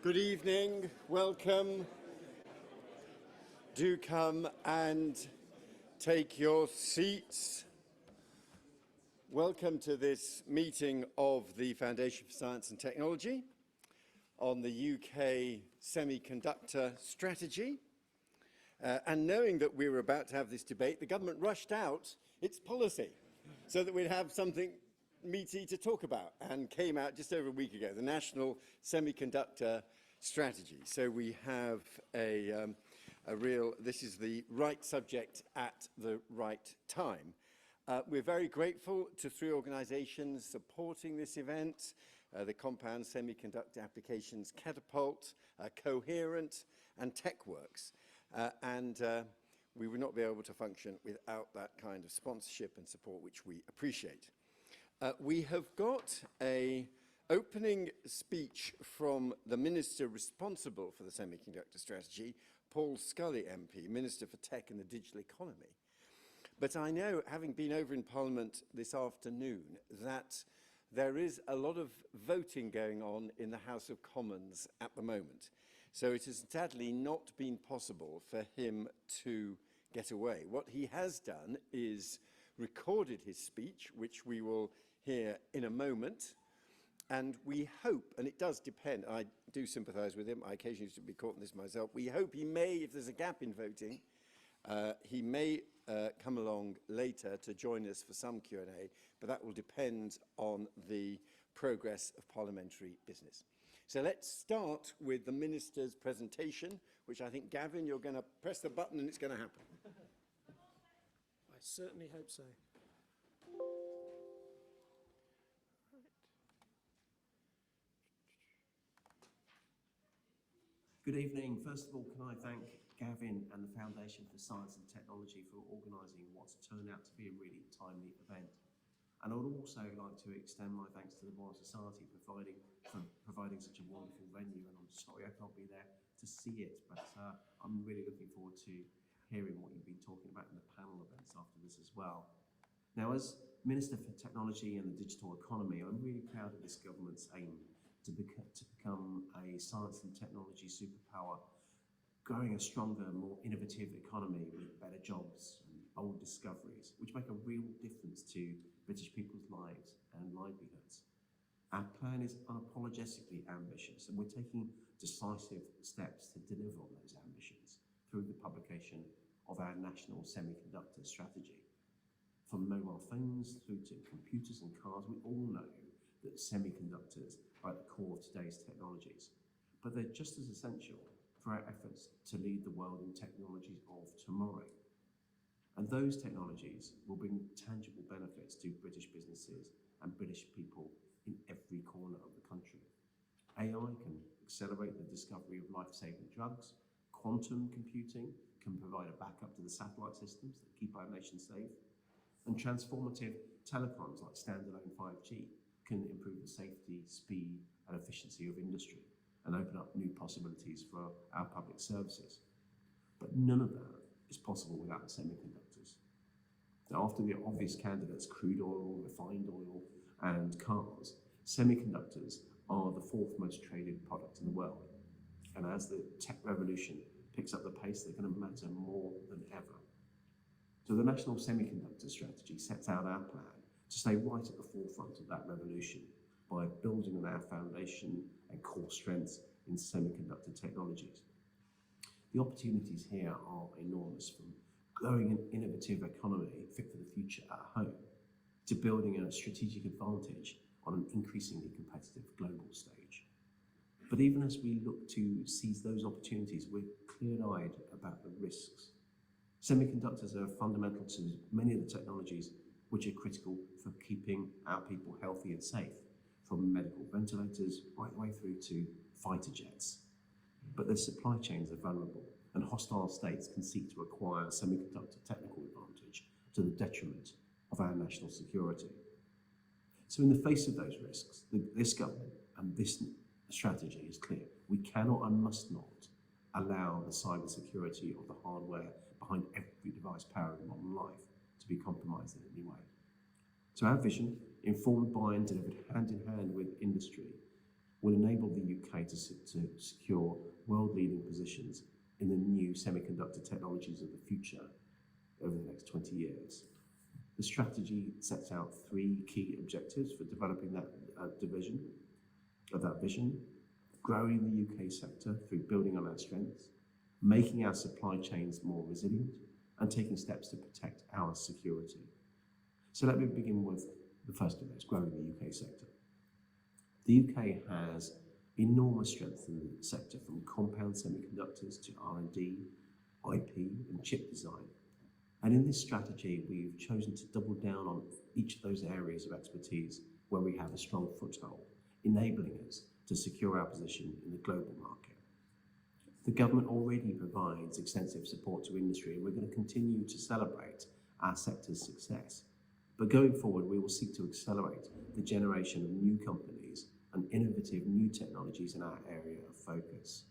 Good evening, welcome. Do come and take your seats. Welcome to this meeting of the Foundation for Science and Technology on the UK Semiconductor Strategy. And knowing that we were about to have this debate, the government rushed out its policy so that we'd have something meaty to talk about, and came out just over a week ago, the National Semiconductor Strategy. So we have this is the right subject at the right time. We're very grateful to three organizations supporting this event, the Compound Semiconductor Applications Catapult, Coherent, and TechWorks. We would not be able to function without that kind of sponsorship and support, which we appreciate. We have got an opening speech from the Minister responsible for the Semiconductor Strategy, Paul Scully MP, Minister for Tech and the Digital Economy. But I know, having been over in Parliament this afternoon, that there is a lot of voting going on in the House of Commons at the moment. So it has sadly not been possible for him to get away. What he has done is recorded his speech, which we will hear in a moment. And we hope, and it does depend, I do sympathise with him, I occasionally used to be caught in this myself, we hope he may, if there's a gap in voting, he may come along later to join us for some Q&A, but that will depend on the progress of parliamentary business. So let's start with the Minister's presentation, which I think, Gavin, you're going to press the button and it's going to happen. I certainly hope so. Good evening. First of all, can I thank Gavin and the Foundation for Science and Technology for organising what's turned out to be a really timely event. And I would also like to extend my thanks to the Royal Society for providing such a wonderful venue. And I'm sorry I can't be there to see it, but I'm really looking forward to hearing what you've been talking about in the panel events after this as well. Now, as Minister for Technology and the Digital Economy, I'm really proud of this government's aim to become a science and technology superpower, growing a stronger, more innovative economy with better jobs and bold discoveries, which make a real difference to British people's lives and livelihoods. Our plan is unapologetically ambitious, and we're taking decisive steps to deliver on those ambitions through the publication of our National Semiconductor Strategy. From mobile phones through to computers and cars, we all know that semiconductors are at the core of today's technologies, but they're just as essential for our efforts to lead the world in technologies of tomorrow. And those technologies will bring tangible benefits to British businesses and British people in every corner of the country. AI can accelerate the discovery of life-saving drugs. Quantum computing can provide a backup to the satellite systems that keep our nation safe. And transformative telecoms like standalone 5G can improve the safety, speed, and efficiency of industry and open up new possibilities for our public services. But none of that is possible without semiconductors. Now, after the obvious candidates, crude oil, refined oil, and cars, semiconductors are the fourth most traded product in the world. And as the tech revolution picks up the pace, they're going to matter more than ever. So the National Semiconductor Strategy sets out our plan to stay right at the forefront of that revolution by building on our foundation and core strengths in semiconductor technologies. The opportunities here are enormous, from growing an innovative economy fit for the future at home to building a strategic advantage on an increasingly competitive global stage. But even as we look to seize those opportunities, we're clear-eyed about the risks. Semiconductors are fundamental to many of the technologies which are critical for keeping our people healthy and safe, from medical ventilators right the way through to fighter jets. But their supply chains are vulnerable, and hostile states can seek to acquire a semiconductor technical advantage to the detriment of our national security. So in the face of those risks, this government and this strategy is clear. We cannot and must not allow the cybersecurity of the hardware behind every device powering modern life to be compromised in any way. So our vision, informed by and delivered hand in hand with industry, will enable the UK to secure world-leading positions in the new semiconductor technologies of the future over the next 20 years. The strategy sets out 3 key objectives for developing that vision: growing the UK sector through building on our strengths, making our supply chains more resilient, and taking steps to protect our security. So let me begin with the first of those, growing the UK sector. The UK has enormous strength in the sector, from compound semiconductors to R&D, IP, and chip design. And in this strategy, we've chosen to double down on each of those areas of expertise where we have a strong foothold, enabling us to secure our position in the global market. The government already provides extensive support to industry, and we're going to continue to celebrate our sector's success. But going forward, we will seek to accelerate the generation of new companies and innovative new technologies in our area of focus.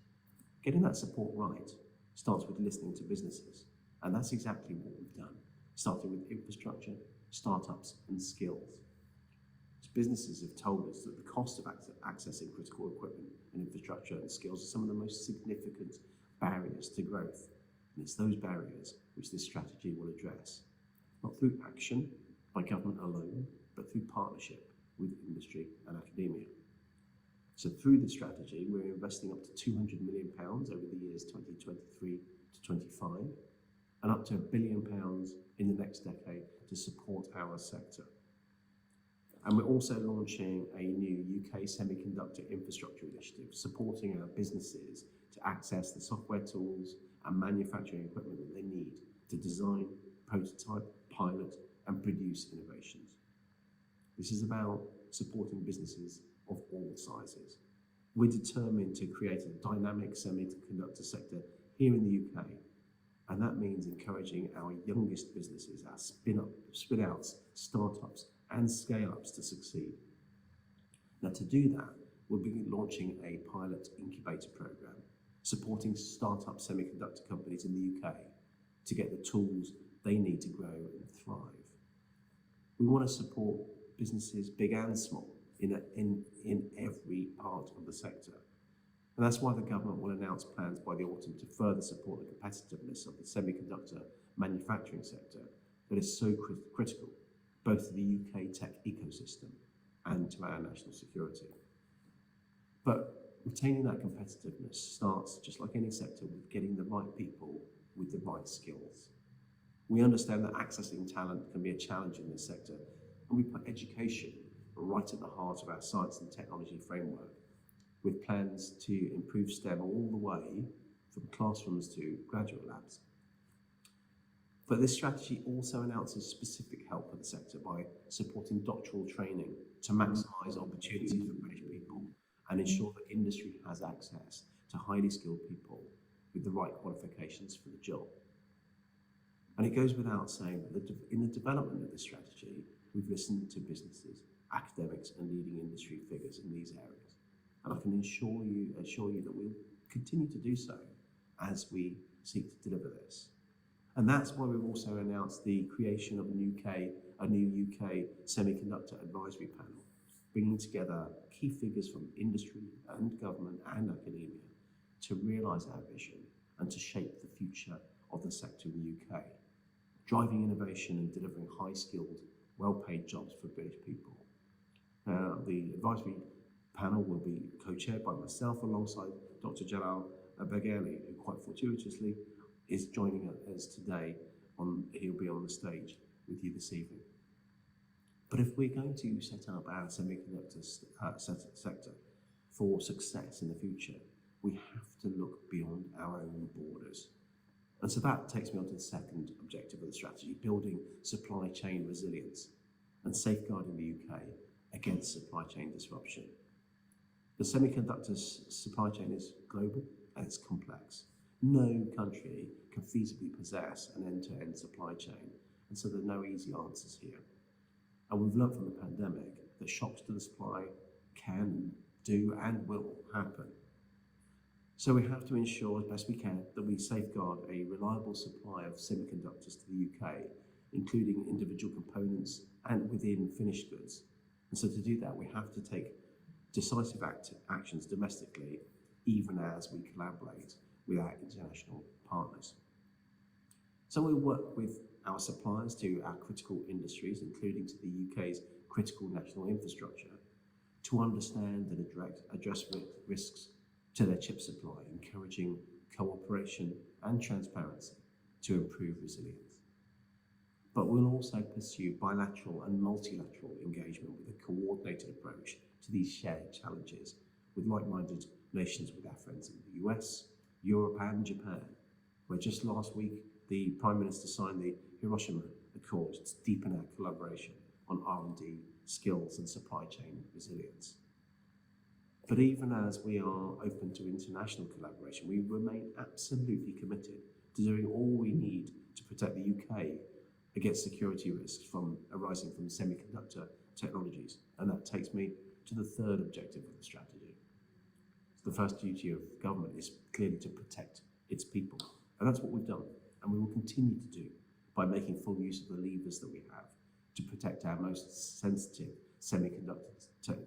Getting that support right starts with listening to businesses, and that's exactly what we've done, starting with infrastructure, startups, and skills. Businesses have told us that the cost of accessing critical equipment and infrastructure and skills are some of the most significant barriers to growth. And it's those barriers which this strategy will address, not through action by government alone, but through partnership with industry and academia. So through this strategy, we're investing up to £200 million over the years 2023 to 25, and up to £1 billion in the next decade to support our sector. And we're also launching a new UK Semiconductor Infrastructure Initiative, supporting our businesses to access the software tools and manufacturing equipment that they need to design, prototype, pilot, and produce innovations. This is about supporting businesses of all sizes. We're determined to create a dynamic semiconductor sector here in the UK, and that means encouraging our youngest businesses, our spin-outs, startups, and scale-ups to succeed. Now, to do that, we'll be launching a pilot incubator program, supporting startup semiconductor companies in the UK to get the tools they need to grow and thrive. We want to support businesses, big and small, in every part of the sector. And that's why the government will announce plans by the autumn to further support the competitiveness of the semiconductor manufacturing sector that is so critical, both to the UK tech ecosystem and to our national security. But retaining that competitiveness starts, just like any sector, with getting the right people with the right skills. We understand that accessing talent can be a challenge in this sector, and we put education right at the heart of our science and technology framework, with plans to improve STEM all the way from classrooms to graduate labs. But this strategy also announces specific help for the sector by supporting doctoral training to maximise opportunities for British people and ensure that industry has access to highly skilled people with the right qualifications for the job. And it goes without saying that in the development of this strategy, we've listened to businesses, academics, and leading industry figures in these areas. And I can assure you that we'll continue to do so as we seek to deliver this. And that's why we've also announced the creation of a new UK Semiconductor Advisory Panel, bringing together key figures from industry and government and academia to realise our vision and to shape the future of the sector in the UK, driving innovation and delivering high-skilled, well-paid jobs for British people. The advisory panel will be co-chaired by myself alongside Dr. Jalal Bagherli, who quite fortuitously is joining us today. He'll be on the stage with you this evening. But if we're going to set up our semiconductor sector for success in the future, we have to look beyond our own borders. And so that takes me on to the second objective of the strategy, building supply chain resilience and safeguarding the UK against supply chain disruption. The semiconductor supply chain is global and it's complex. No country can feasibly possess an end-to-end supply chain, and so there are no easy answers here. And we've learned from the pandemic that shocks to the supply can, do, and will happen. So we have to ensure as best we can that we safeguard a reliable supply of semiconductors to the UK, including individual components and within finished goods. And so to do that, we have to take decisive actions domestically, even as we collaborate with our international partners. So we work with our suppliers to our critical industries, including to the UK's critical national infrastructure, to understand and address risks to their chip supply, encouraging cooperation and transparency to improve resilience. But we'll also pursue bilateral and multilateral engagement with a coordinated approach to these shared challenges with like-minded nations, with our friends in the US, Europe and Japan, where just last week the Prime Minister signed the Hiroshima Accord to deepen our collaboration on R&D, skills and supply chain resilience. But even as we are open to international collaboration, we remain absolutely committed to doing all we need to protect the UK against security risks arising from semiconductor technologies. And that takes me to the third objective of the strategy. The first duty of government is clearly to protect its people. And that's what we've done, and we will continue to do by making full use of the levers that we have to protect our most sensitive semiconductor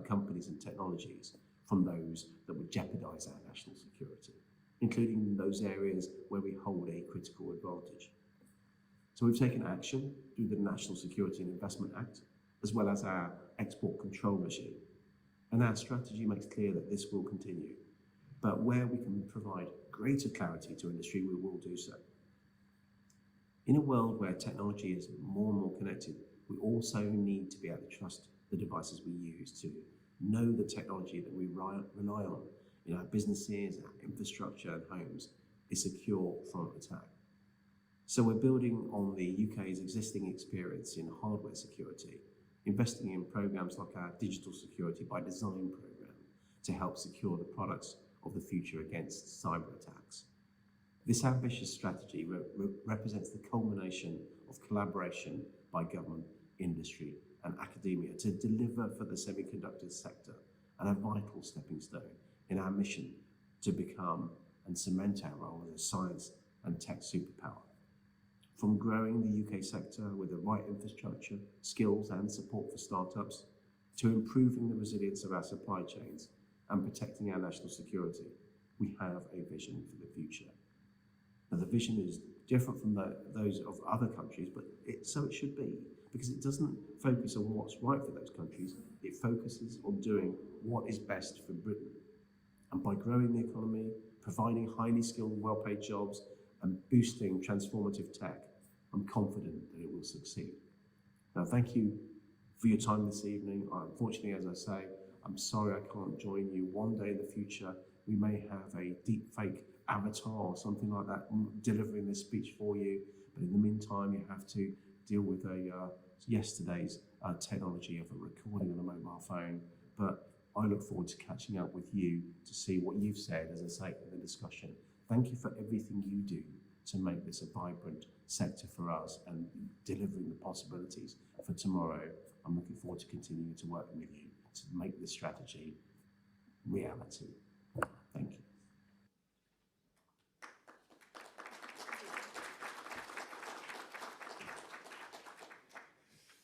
companies and technologies from those that would jeopardize our national security, including those areas where we hold a critical advantage. So we've taken action through the National Security and Investment Act, as well as our export control regime. And our strategy makes clear that this will continue. But where we can provide greater clarity to industry, we will do so. In a world where technology is more and more connected, we also need to be able to trust the devices we use, to know the technology that we rely on in our businesses, our infrastructure and homes is secure from attack. So we're building on the UK's existing experience in hardware security, investing in programs like our Digital Security by Design program to help secure the products of the future against cyber attacks. This ambitious strategy represents the culmination of collaboration by government, industry and academia to deliver for the semiconductor sector, and a vital stepping stone in our mission to become and cement our role as a science and tech superpower. From growing the UK sector with the right infrastructure, skills and support for startups, to improving the resilience of our supply chains and protecting our national security, we have a vision for the future. Now, the vision is different from those of other countries, but so it should be, because it doesn't focus on what's right for those countries, it focuses on doing what is best for Britain. And by growing the economy, providing highly skilled, well-paid jobs, and boosting transformative tech, I'm confident that it will succeed. Now, thank you for your time this evening. Unfortunately, as I say, I'm sorry I can't join you. One day in the future, we may have a deep fake avatar or something like that delivering this speech for you. But in the meantime, you have to deal with yesterday's technology of a recording on a mobile phone. But I look forward to catching up with you to see what you've said, as I say, in the discussion. Thank you for everything you do to make this a vibrant sector for us and delivering the possibilities for tomorrow. I'm looking forward to continuing to work with you to make this strategy reality. Thank you.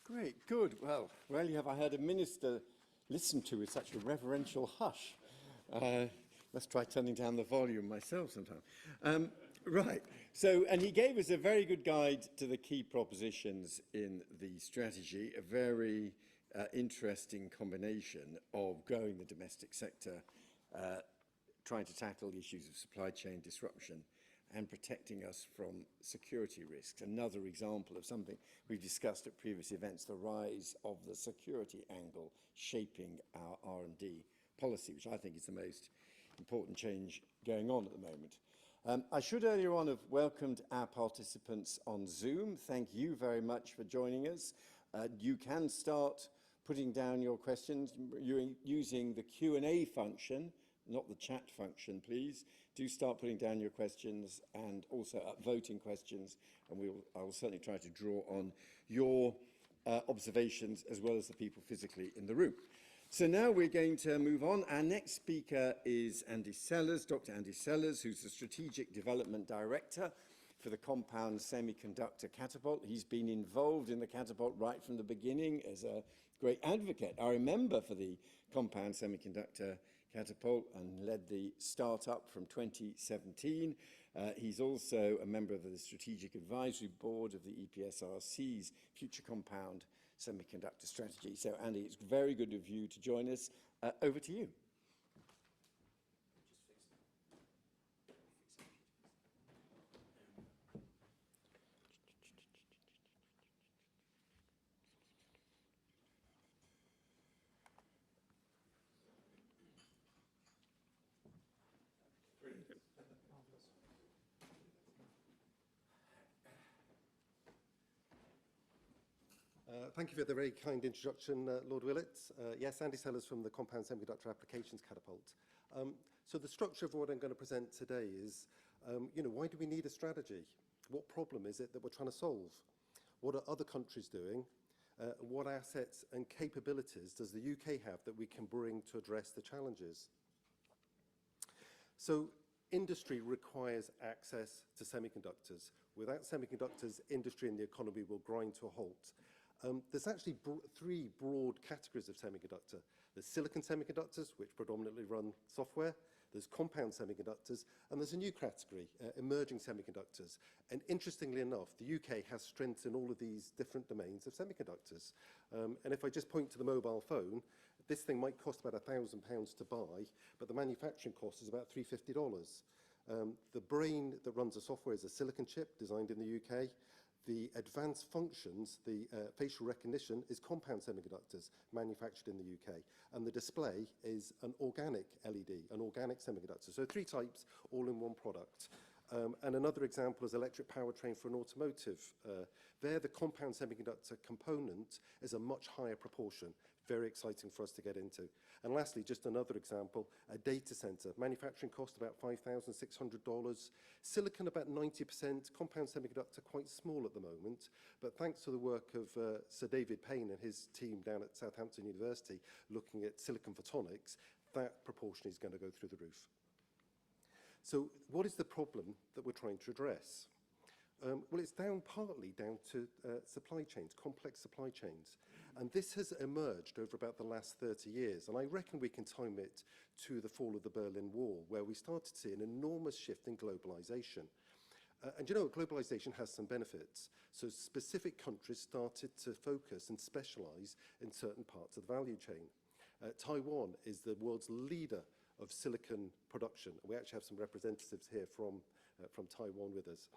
Great, good. Well, rarely have I heard a minister listen to with such a reverential hush. Let's try turning down the volume myself sometime. Right, so, and he gave us a very good guide to the key propositions in the strategy, a very interesting combination of growing the domestic sector, trying to tackle the issues of supply chain disruption and protecting us from security risks. Another example of something we've discussed at previous events, the rise of the security angle shaping our R&D policy, which I think is the most important change going on at the moment. I should earlier on have welcomed our participants on Zoom. Thank you very much for joining us. You can start putting down your questions using the Q&A function, not the chat function, please. Do start putting down your questions and also voting questions, and I will certainly try to draw on your observations as well as the people physically in the room. So now we're going to move on. Our next speaker is Andy Sellars, Dr. Andy Sellars, who's the Strategic Development Director for the compound semiconductor Catapult. He's been involved in the Catapult right from the beginning as a great advocate. I remember for the compound semiconductor Catapult and led the startup from 2017. He's also a member of the Strategic Advisory Board of the EPSRC's Future Compound Semiconductor Strategy. So, Andy, it's very good of you to join us. Over to you. Thank you for the very kind introduction, Lord Willetts. Yes, Andy Sellars from the Compound Semiconductor Applications Catapult. So the structure of what I'm going to present today is, why do we need a strategy? What problem is it that we're trying to solve? What are other countries doing? What assets and capabilities does the UK have that we can bring to address the challenges? So industry requires access to semiconductors. Without semiconductors, industry and the economy will grind to a halt. There's actually three broad categories of semiconductor. There's silicon semiconductors, which predominantly run software. There's compound semiconductors, and there's a new category, emerging semiconductors. And interestingly enough, the UK has strengths in all of these different domains of semiconductors. And if I just point to the mobile phone, this thing might cost about £1,000 to buy, but the manufacturing cost is about $350. The brain that runs the software is a silicon chip designed in the UK. The advanced functions, the facial recognition, is compound semiconductors manufactured in the UK. And the display is an organic LED, an organic semiconductor. So three types, all in one product. And another example is electric powertrain for an automotive. There, the compound semiconductor component is a much higher proportion. Very exciting for us to get into. And lastly, just another example, a data center. Manufacturing cost about $5,600. Silicon about 90%. Compound semiconductor quite small at the moment. But thanks to the work of Sir David Payne and his team down at Southampton University looking at silicon photonics, that proportion is going to go through the roof. So what is the problem that we're trying to address? Well, it's partly down to supply chains, complex supply chains. And this has emerged over about the last 30 years. And I reckon we can time it to the fall of the Berlin Wall, where we started to see an enormous shift in globalization. And globalization has some benefits. So specific countries started to focus and specialize in certain parts of the value chain. Taiwan is the world's leader of silicon production. We actually have some representatives here from Taiwan with us.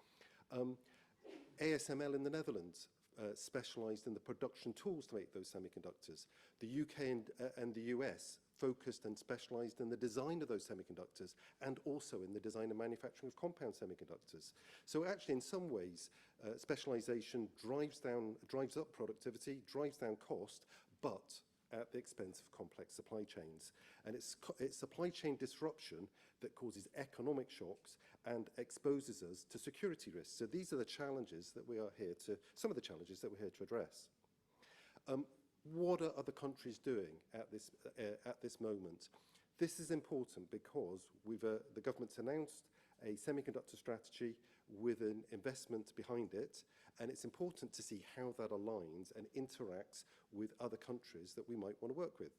ASML in the Netherlands specialized in the production tools to make those semiconductors. The UK and the US focused and specialized in the design of those semiconductors and also in the design and manufacturing of compound semiconductors. So actually, in some ways, specialization drives up productivity, drives down cost, but at the expense of complex supply chains. And it's supply chain disruption that causes economic shocks and exposes us to security risks. So these are the challenges that we are here to, some of the challenges that we're here to address. What are other countries doing at this moment? This is important because the government's announced a semiconductor strategy with an investment behind it, and it's important to see how that aligns and interacts with other countries that we might want to work with.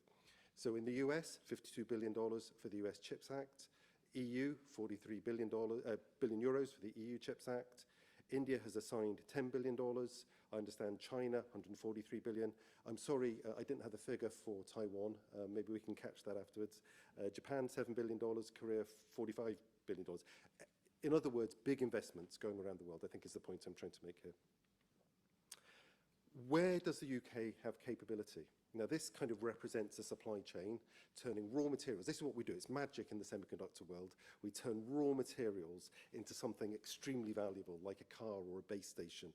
So in the US, $52 billion for the US CHIPS Act, EU, 43 billion euros for the EU CHIPS Act. India has assigned $10 billion. I understand China, 143 billion. I'm sorry, I didn't have the figure for Taiwan. Maybe we can catch that afterwards. Japan, $7 billion. Korea, $45 billion. In other words, big investments going around the world, I think is the point I'm trying to make here. Where does the UK have capability? Now, this kind of represents a supply chain, turning raw materials. This is what we do. It's magic in the semiconductor world. We turn raw materials into something extremely valuable, like a car or a base station.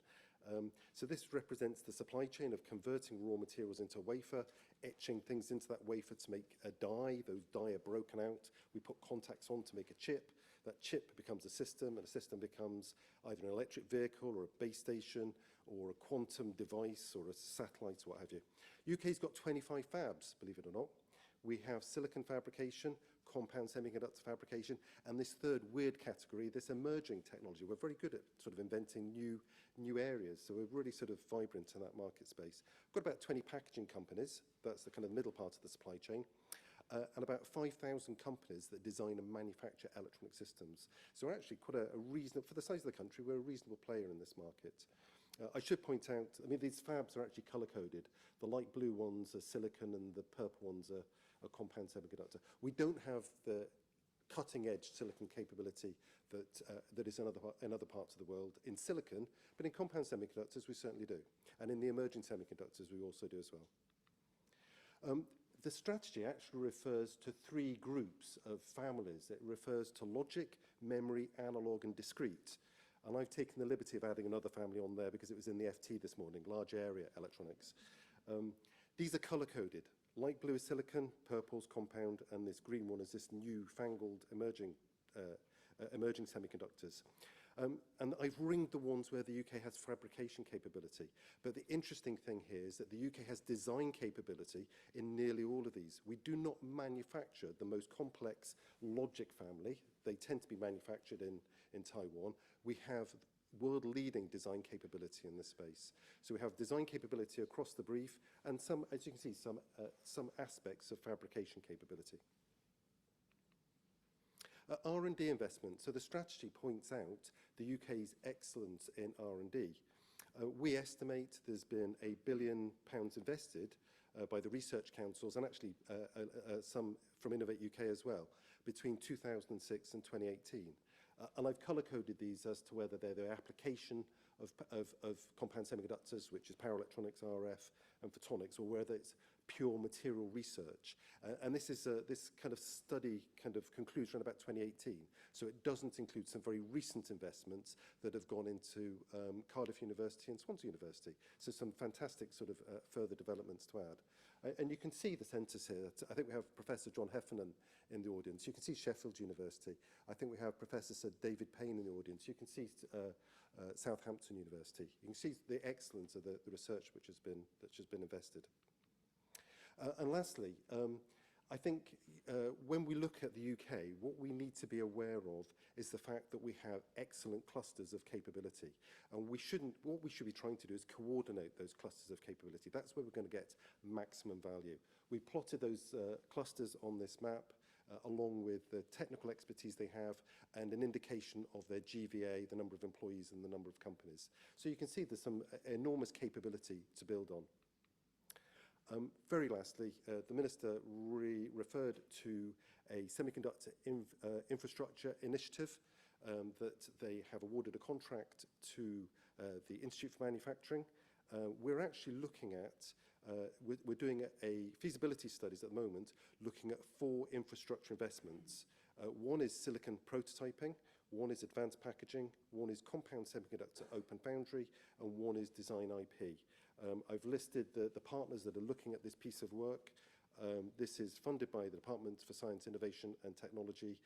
So this represents the supply chain of converting raw materials into a wafer, etching things into that wafer to make a die. Those die are broken out. We put contacts on to make a chip. That chip becomes a system, and a system becomes either an electric vehicle or a base station or a quantum device or a satellite or what have you. UK's got 25 fabs, believe it or not. We have silicon fabrication, compound semiconductor fabrication, and this third weird category, this emerging technology. We're very good at sort of inventing new areas, so we're really sort of vibrant in that market space. We've got about 20 packaging companies, that's the kind of middle part of the supply chain, and about 5,000 companies that design and manufacture electronic systems. So we're actually quite a reasonable, for the size of the country, we're a reasonable player in this market. I should point out, I mean, these fabs are actually color-coded. The light blue ones are silicon and the purple ones are compound semiconductor. We don't have the cutting-edge silicon capability that is in other parts of the world in silicon, but in compound semiconductors we certainly do. And in the emerging semiconductors we also do as well. The strategy actually refers to three groups of families. It refers to logic, memory, analog, and discrete. And I've taken the liberty of adding another family on there because it was in the FT this morning, large area electronics. These are color-coded. Light blue is silicon, purple's compound, and this green one is this new-fangled emerging semiconductors. And I've ringed the ones where the UK has fabrication capability. But the interesting thing here is that the UK has design capability in nearly all of these. We do not manufacture the most complex logic family. They tend to be manufactured in Taiwan. We have world-leading design capability in this space. So we have design capability across the brief and some, as you can see, some aspects of fabrication capability. R&D investment. So the strategy points out the UK's excellence in R&D. We estimate there's been £1 billion invested by the research councils and actually some from Innovate UK as well between 2006 and 2018. And I've color-coded these as to whether they're the application of compound semiconductors, which is power electronics, RF, and photonics, or whether it's pure material research. And this is this kind of study kind of concludes around about 2018. So it doesn't include some very recent investments that have gone into Cardiff University and Swansea University. So some fantastic sort of further developments to add. And you can see the centres here. I think we have Professor John Heffernan in the audience. You can see Sheffield University. I think we have Professor Sir David Payne in the audience. You can see Southampton University. You can see the excellence of the research which has been invested. And lastly, I think when we look at the UK, what we need to be aware of is the fact that we have excellent clusters of capability. And what we should be trying to do is coordinate those clusters of capability. That's where we're going to get maximum value. We plotted those clusters on this map along with the technical expertise they have and an indication of their GVA, the number of employees and the number of companies. So you can see there's some enormous capability to build on. Very lastly, the Minister referred to a semiconductor infrastructure initiative that they have awarded a contract to the Institute for Manufacturing. We're actually looking at, we're doing a feasibility studies at the moment, looking at 4 infrastructure investments. One is silicon prototyping, one is advanced packaging, one is compound semiconductor open foundry, and one is design IP. I've listed the partners that are looking at this piece of work. This is funded by the Department for Science, Innovation and Technology.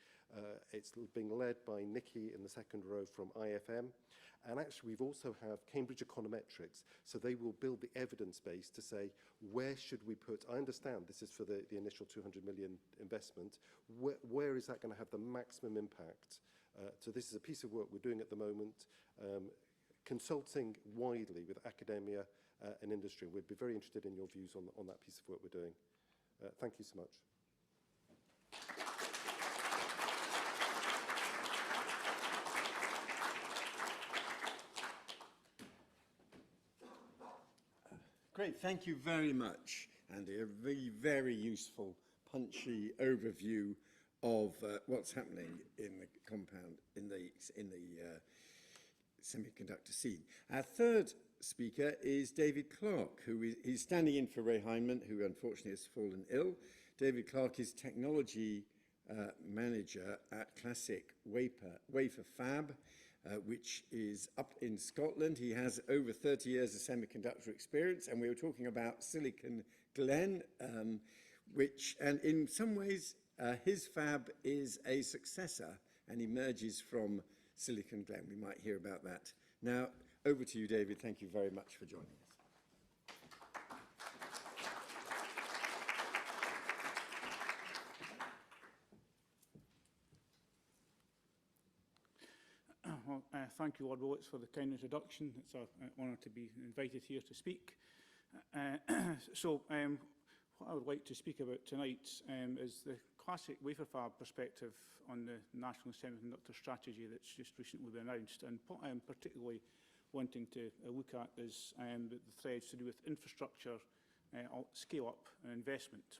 It's being led by Nikki in the second row from IFM. And actually, we've also have Cambridge Econometrics. So they will build the evidence base to say, where should we put, I understand this is for the initial 200 million investment. Where is that going to have the maximum impact? So this is a piece of work we're doing at the moment, consulting widely with academia and industry. We'd be very interested in your views on that piece of work we're doing. Thank you so much. Great, thank you very much, Andy. A very, very useful, punchy overview of what's happening in the compound, in the semiconductor scene. Our third speaker is David Clark, he's standing in for Ray Hyndman, who unfortunately has fallen ill. David Clark is technology manager at Clas-SiC Wafer Fab, which is up in Scotland. He has over 30 years of semiconductor experience, and we were talking about Silicon Glen, and in some ways his fab is a successor and emerges from Silicon Glen. We might hear about that. Now, over to you, David. Thank you very much for joining us. Thank you, Lord Willetts, for the kind introduction. It's an honour to be invited here to speak. What I would like to speak about tonight is the classic wafer fab perspective on the National Semiconductor Strategy that's just recently been announced. And what I'm particularly wanting to look at is the threads to do with infrastructure, scale-up and investment.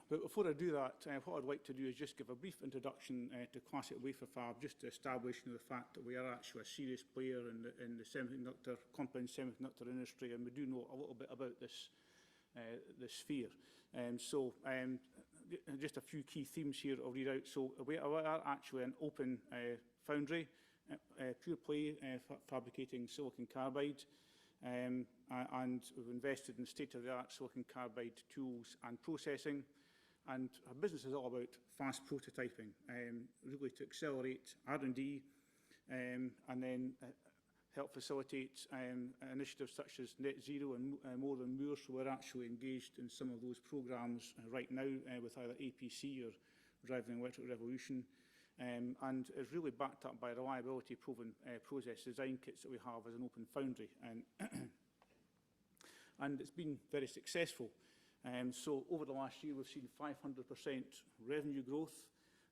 But before I do that, what I'd like to do is just give a brief introduction to classic wafer fab, just to establish the fact that we are actually a serious player in the semiconductor, compound semiconductor industry, and we do know a little bit about this, this sphere. Just a few key themes here I'll read out. So we are actually an open foundry, pure play fabricating silicon carbide, and we've invested in state-of-the-art silicon carbide tools and processing. And our business is all about fast prototyping, really to accelerate R&D and then help facilitate initiatives such as net zero and more and more. So we're actually engaged in some of those programs right now with either APC or Driving Electric Revolution. And it's really backed up by reliability proven process design kits that we have as an open foundry. And it's been very successful. So over the last year, we've seen 500% revenue growth.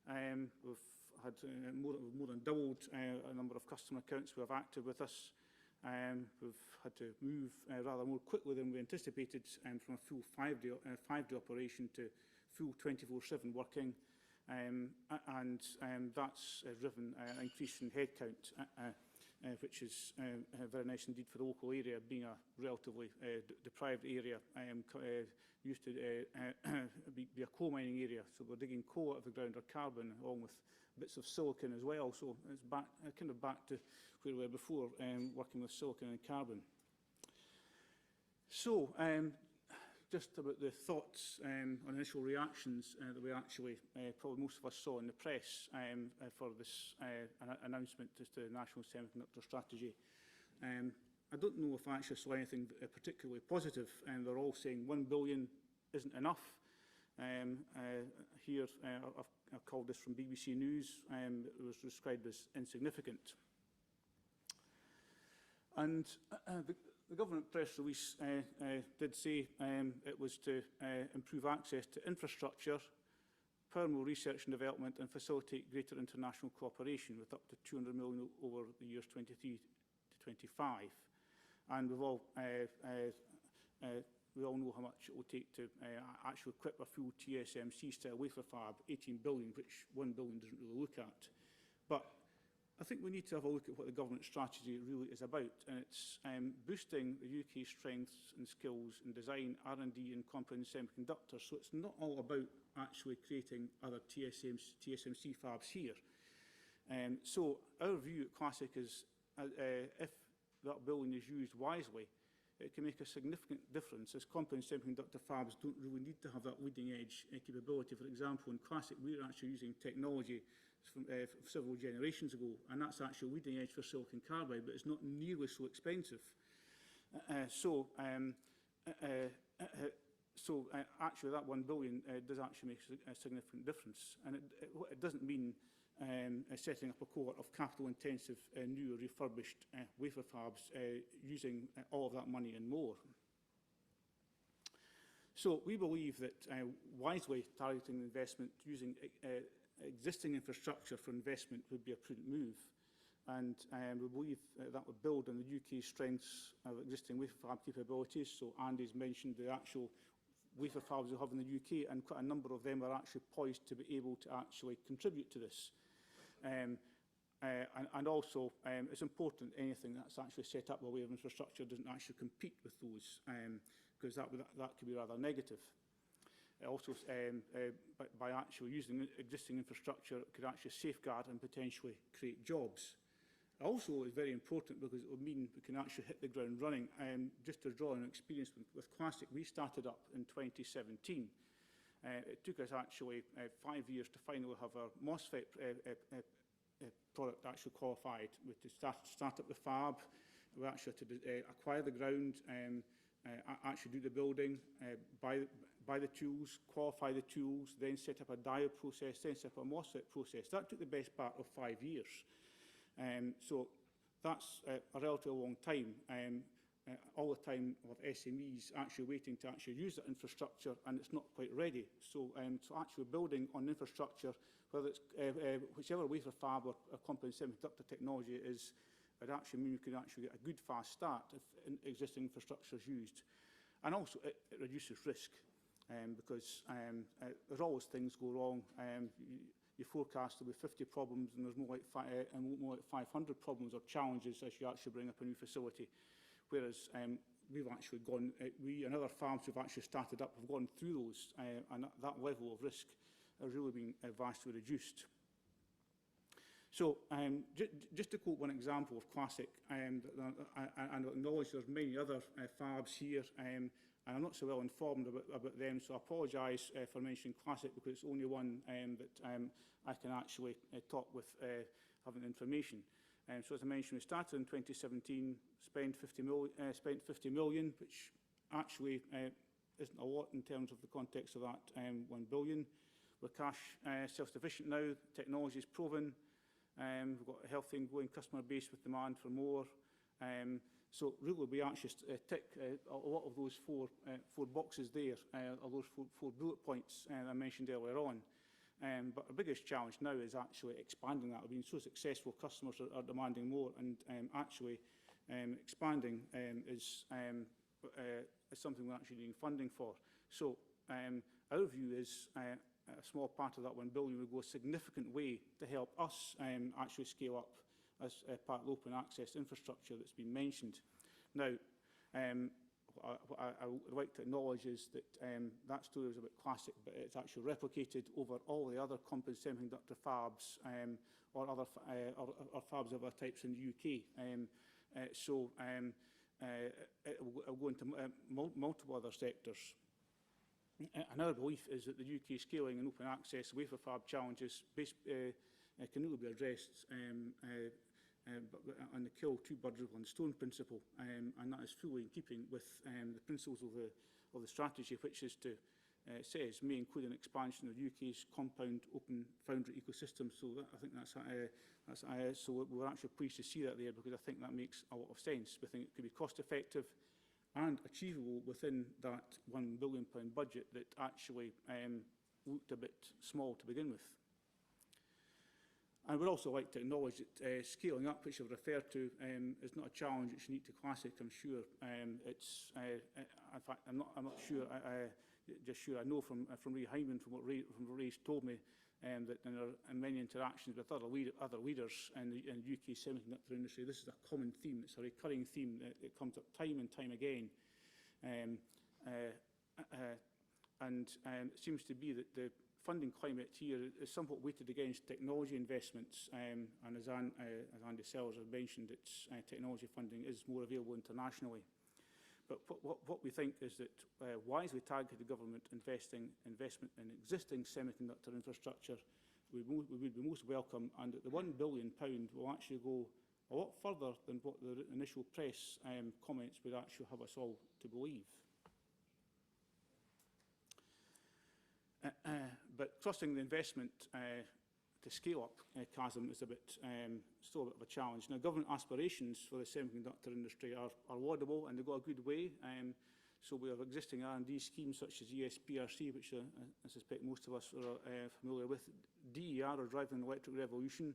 We've had more than doubled a number of customer accounts who have active with us. We've had to move rather more quickly than we anticipated from a full five-day operation to full 24/7 working. And that's driven an increase in headcount, which is very nice indeed for the local area, being a relatively deprived area. Used to be a coal mining area, so we're digging coal out of the ground or carbon, along with bits of silicon as well. So it's back, kind of back to where we were before, working with silicon and carbon. So just about the thoughts on initial reactions that we actually, probably most of us saw in the press for this announcement as to the National Semiconductor Strategy. I don't know if I actually saw anything particularly positive, and they're all saying 1 billion isn't enough. Here, I've called this from BBC News, it was described as insignificant. And the government press release did say it was to improve access to infrastructure, power more research and development, and facilitate greater international cooperation with up to 200 million over the years 23 to 25. And we all know how much it will take to actually equip a full TSMC-style wafer fab, 18 billion, which 1 billion doesn't really look at. But I think we need to have a look at what the government strategy really is about, and it's boosting the UK's strengths and skills in design, R&D and compound semiconductors. So it's not all about actually creating other TSMC fabs here. So our view at Clas-SiC is if that billion is used wisely, it can make a significant difference, as compound semiconductor fabs don't really need to have that leading edge capability. For example, in Clas-SiC, we're actually using technology from several generations ago, and that's actually leading edge for silicon carbide, but it's not nearly so expensive. Actually, that 1 billion does actually make a significant difference, and it doesn't mean setting up a cohort of capital-intensive, new or refurbished wafer fabs using all of that money and more. So we believe that wisely targeting investment using existing infrastructure for investment would be a prudent move, and we believe that would build on the UK's strengths of existing wafer fab capabilities. So Andy's mentioned the actual wafer fabs we have in the UK, and quite a number of them are actually poised to be able to actually contribute to this. And also, it's important anything that's actually set up by way of infrastructure doesn't actually compete with those, because that could be rather negative. Also, by actually using existing infrastructure, it could actually safeguard and potentially create jobs. Also, it's very important because it will mean we can actually hit the ground running. Just to draw an experience with Clas-SiC, we started up in 2017. It took us actually 5 years to finally have our MOSFET product actually qualified. We had to start up the fab, we actually had to acquire the ground, actually do the building, buy buy the tools, qualify the tools, then set up a diode process, then set up a MOSFET process. That took the best part of 5 years. So that's a relatively long time. All the time of SMEs actually waiting to actually use that infrastructure, and it's not quite ready. So, so actually building on infrastructure, whether it's whichever wafer fab or compound semiconductor technology it is, it actually means you can actually get a good fast start if existing infrastructure is used. And also it reduces risk, because there's always things go wrong. You forecast there'll be 50 problems, and there's more like 500 problems or challenges as you actually bring up a new facility. Whereas we've actually gone, we and other farms who've actually started up have gone through those, and that level of risk has really been vastly reduced. So just to quote one example of Clas-SiC, and acknowledge there's many other fabs here, and I'm not so well informed about them, so I apologise for mentioning Clas-SiC, because it's only one that I can actually talk with having information. So as I mentioned, we started in 2017, spent 50 million, which actually isn't a lot in terms of the context of that 1 billion. We're cash self-sufficient now, technology is proven, we've got a healthy and growing customer base with demand for more. So really we actually tick a lot of those four boxes there, or those four bullet points I mentioned earlier on. But the biggest challenge now is actually expanding that. We've been so successful, customers are demanding more, and actually expanding is something we're actually needing funding for. So our view is a small part of that 1 billion will go a significant way to help us actually scale up as part of the open access infrastructure that's been mentioned. Now, what I would like to acknowledge is that that story was a bit Clas-SiC, but it's actually replicated over all the other compound semiconductor fabs or other fabs of other types in the UK. So it will go into multiple other sectors. And our belief is that the UK scaling and open access wafer fab challenges can really be addressed on the kill two birds with one stone principle, and that is fully in keeping with the principles of the strategy, which is to says may include an expansion of the UK's compound open foundry ecosystem. So I think so we're actually pleased to see that there, because I think that makes a lot of sense. We think it could be cost effective and achievable within that £1 billion budget that actually looked a bit small to begin with. I would also like to acknowledge that scaling up, which I've referred to, is not a challenge that's unique to Clas-SiC, I'm sure. In fact, I'm not sure. I know from Ray Hyman, from what Ray's told me, that in many interactions with other leaders in the UK semiconductor industry, this is a common theme. It's a recurring theme that comes up time and time again. And it seems to be that the funding climate here is somewhat weighted against technology investments, and as Andy Sellars has mentioned, its technology funding is more available internationally. But what we think is that wisely targeted government investment in existing semiconductor infrastructure would be most welcome, and that the £1 billion will actually go a lot further than what the initial press comments would actually have us all to believe. But trusting the investment to scale up chasm is still a bit of a challenge. Now, government aspirations for the semiconductor industry are laudable, and they've got a good way. So we have existing R&D schemes such as ESPRC, which I suspect most of us are familiar with. DER, or Driving the Electric Revolution,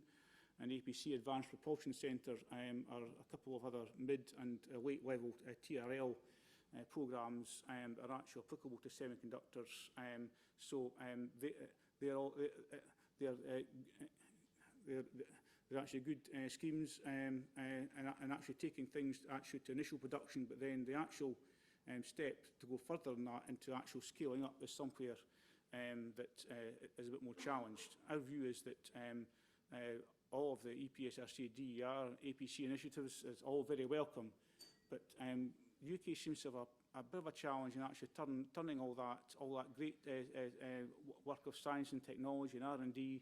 and APC, Advanced Propulsion Centre, are a couple of other mid and late level TRL programmes that are actually applicable to semiconductors. So they're actually good schemes, and actually taking things actually to initial production, but then the actual step to go further than that into actual scaling up is somewhere that is a bit more challenged. Our view is that all of the EPSRC, DER, APC initiatives is all very welcome, but UK seems to have a bit of a challenge in actually turning all that great work of science and technology and R&D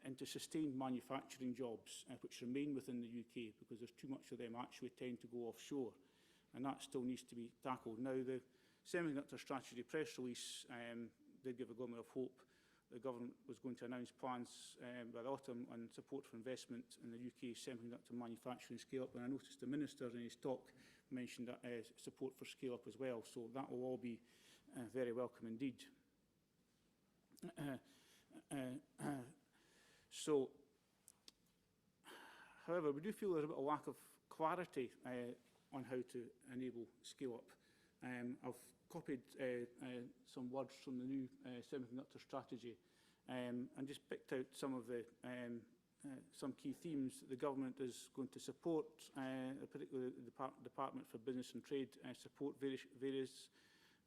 into sustained manufacturing jobs, which remain within the UK, because there's too much of them actually tend to go offshore, and that still needs to be tackled. Now, the Semiconductor Strategy press release did give a glimmer of hope. The government was going to announce plans by the autumn on support for investment in the UK semiconductor manufacturing scale-up, and I noticed the Minister in his talk mentioned that, support for scale-up as well, so that will all be very welcome indeed. However, we do feel there's a bit of lack of clarity on how to enable scale-up. I've copied some words from the new semiconductor strategy and just picked out some of the some key themes that the government is going to support, particularly the Department for Business and Trade, support various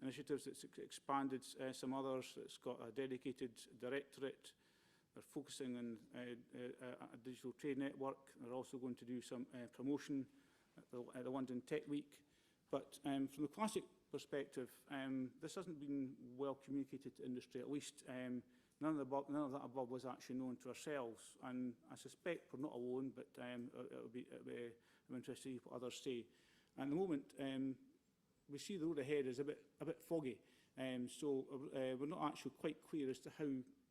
initiatives. It's expanded some others. It's got a dedicated directorate. They're focusing on a digital trade network. They're also going to do some promotion at the London Tech Week. But from the Clas-SiC perspective, this hasn't been well communicated to industry. At least none of that above was actually known to ourselves. And I suspect we're not alone, but it'll be I'm interested to see what others say. And at the moment, we see the road ahead is a bit foggy. So we're not actually quite clear as to how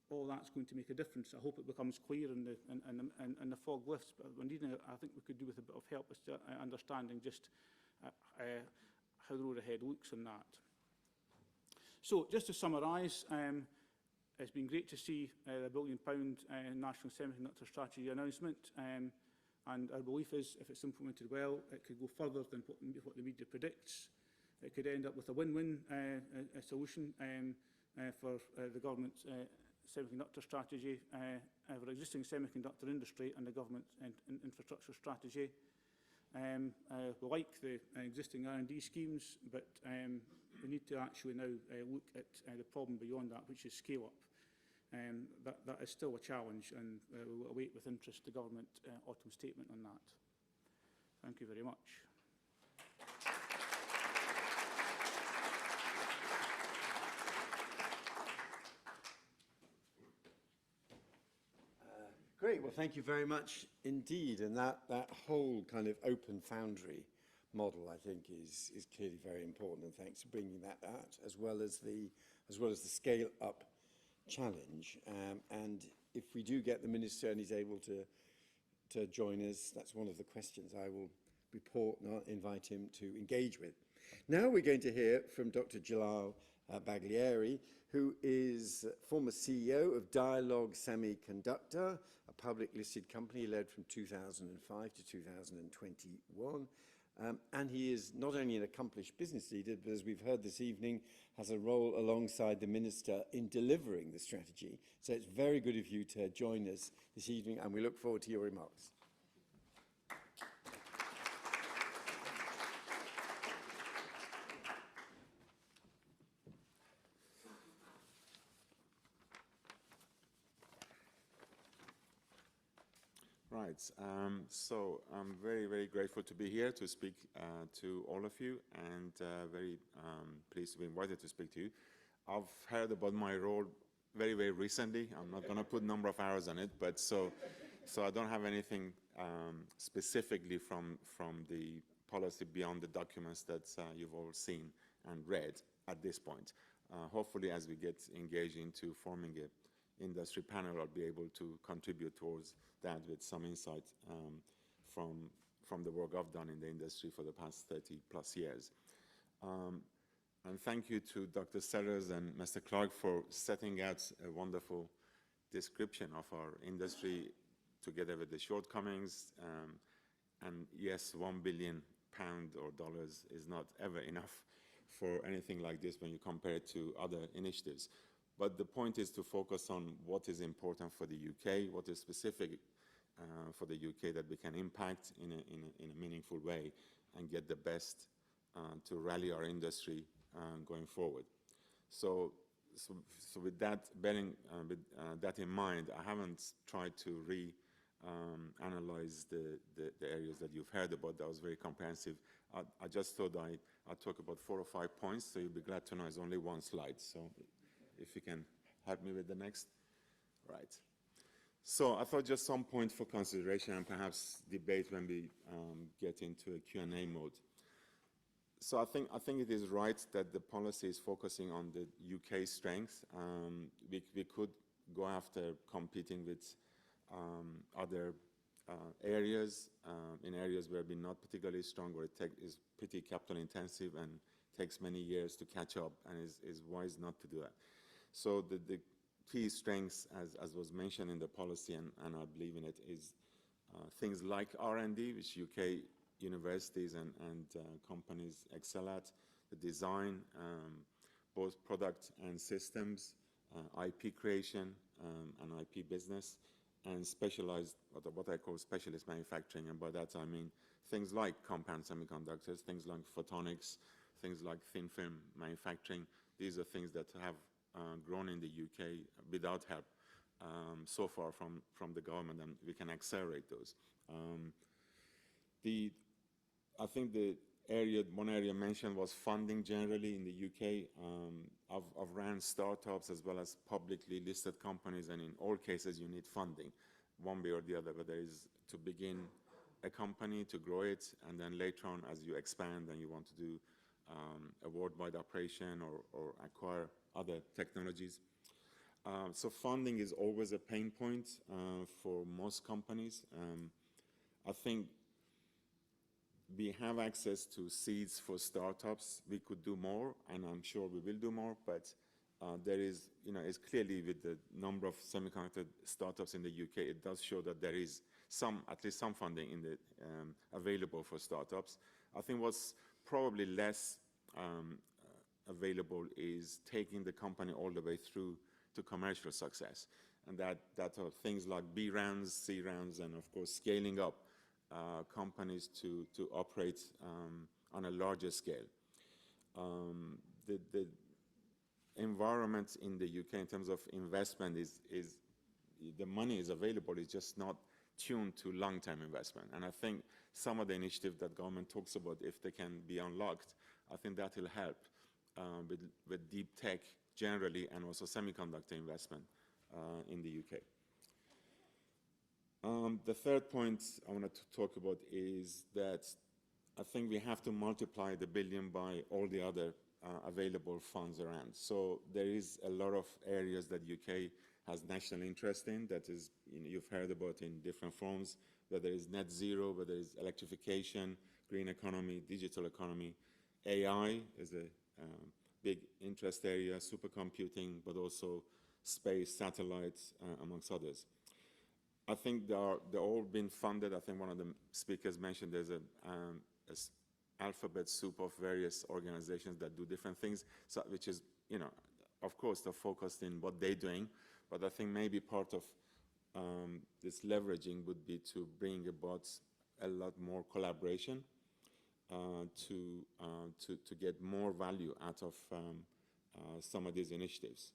all that's going to make a difference. I hope it becomes clear and the fog lifts, but I think we could do with a bit of help as to understanding just how the road ahead looks on that. So just to summarise, it's been great to see the £1 billion National Semiconductor Strategy announcement, and our belief is if it's implemented well, it could go further than what the media predicts. It could end up with a win-win solution for the government's semiconductor strategy, for existing semiconductor industry and the government infrastructure strategy. We like the existing R&D schemes, but we need to actually now look at the problem beyond that, which is scale-up. That is still a challenge, and we'll await with interest the government autumn statement on that. Thank you very much. Great, well, thank you very much indeed. And that whole kind of open foundry model, I think, is clearly very important. And thanks for bringing that out, as well as the scale-up challenge. And if we do get the minister and he's able to join us, that's one of the questions I will invite him to engage with. Now we're going to hear from Dr. Jalal Bagherli, who is former CEO of Dialog Semiconductor, a public listed company led from 2005 to 2021. And he is not only an accomplished business leader, but as we've heard this evening, has a role alongside the Minister in delivering the strategy. So it's very good of you to join us this evening, and we look forward to your remarks. Right, so I'm very, very grateful to be here to speak to all of you, and very pleased to be invited to speak to you. I've heard about my role very, very recently. I'm not going to put a number of hours on it, but so I don't have anything specifically from the policy beyond the documents that you've all seen and read at this point. Hopefully, as we get engaged into forming a industry panel, I'll be able to contribute towards that with some insight from the work I've done in the industry for the past 30 plus years. And thank you to Dr. Sellars and Mr. Clark for setting out a wonderful description of our industry together with the shortcomings. And yes, £1 billion or dollars is not ever enough for anything like this when you compare it to other initiatives. But the point is to focus on what is important for the UK, what is specific for the UK that we can impact in a meaningful way and get the best to rally our industry going forward. So with that that in mind, I haven't tried to analyze the areas that you've heard about. That was very comprehensive. I just thought I'd talk about 4 or 5 points, so you'll be glad to know it's only one slide. So if you can help me with the next. Right. So I thought just some points for consideration and perhaps debate when we get into a Q&A mode. So I think it is right that the policy is focusing on the UK strength. We could go after competing with other areas, in areas where we're not particularly strong, or it is pretty capital intensive and takes many years to catch up, and is wise not to do that. So the key strengths, as was mentioned in the policy, and I believe in it, is things like R&D, which UK universities and companies excel at, the design, both product and systems, IP creation and IP business, and specialized, what I call specialist manufacturing. And by that I mean things like compound semiconductors, things like photonics, things like thin film manufacturing. These are things that have grown in the UK without help so far from the government, and we can accelerate those. I think one area mentioned was funding generally in the UK. I've ran startups as well as publicly listed companies, and in all cases you need funding, one way or the other, whether it's to begin a company, to grow it, and then later on as you expand and you want to do a worldwide operation or acquire other technologies. So funding is always a pain point for most companies. I think we have access to seeds for startups. We could do more, and I'm sure we will do more, but there is, it's clearly with the number of semiconductor startups in the UK, it does show that there is at least some funding in the, available for startups. I think what's probably less available is taking the company all the way through to commercial success. And that are things like B rounds, C rounds, and of course scaling up companies to operate on a larger scale. The environment in the UK in terms of investment is the money is available, it's just not tuned to long-term investment. And I think some of the initiatives that government talks about, if they can be unlocked, I think that will help with deep tech generally, and also semiconductor investment in the UK. The third point I wanted to talk about is that I think we have to multiply the billion by all the other available funds around. So there is a lot of areas that UK has national interest in, that is, you've heard about in different forms, whether it's net zero, whether it's electrification, green economy, digital economy. AI is a big interest area, supercomputing, but also space, satellites, amongst others. I think they're all been funded. I think one of the speakers mentioned there's a alphabet soup of various organizations that do different things, so, which is, of course, they're focused in what they're doing, but I think maybe part of this leveraging would be to bring about a lot more collaboration to get more value out of some of these initiatives.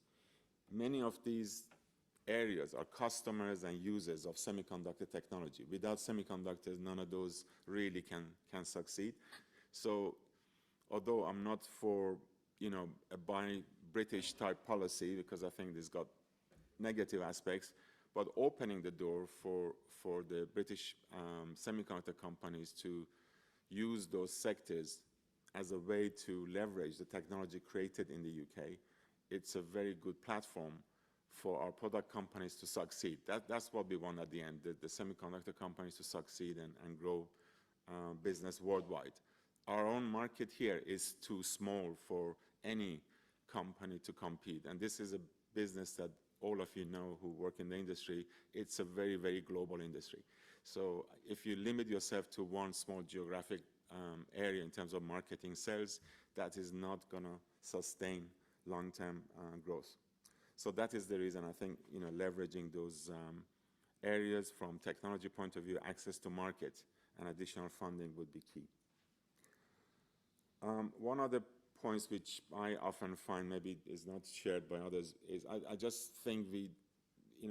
Many of these areas are customers and users of semiconductor technology. Without semiconductors, none of those really can succeed. So although I'm not for, a buy British type policy, because I think this got negative aspects, but opening the door for the British semiconductor companies to use those sectors as a way to leverage the technology created in the UK, it's a very good platform for our product companies to succeed. That's what we want at the end, the semiconductor companies to succeed and grow business worldwide. Our own market here is too small for any company to compete, and this is a business that all of you know who work in the industry, it's a very, very global industry. So if you limit yourself to one small geographic area in terms of marketing sales, that is not going to sustain long-term growth. So that is the reason I think, leveraging those areas from technology point of view, access to market and additional funding would be key. One of the points which I often find maybe is not shared by others is I just think we,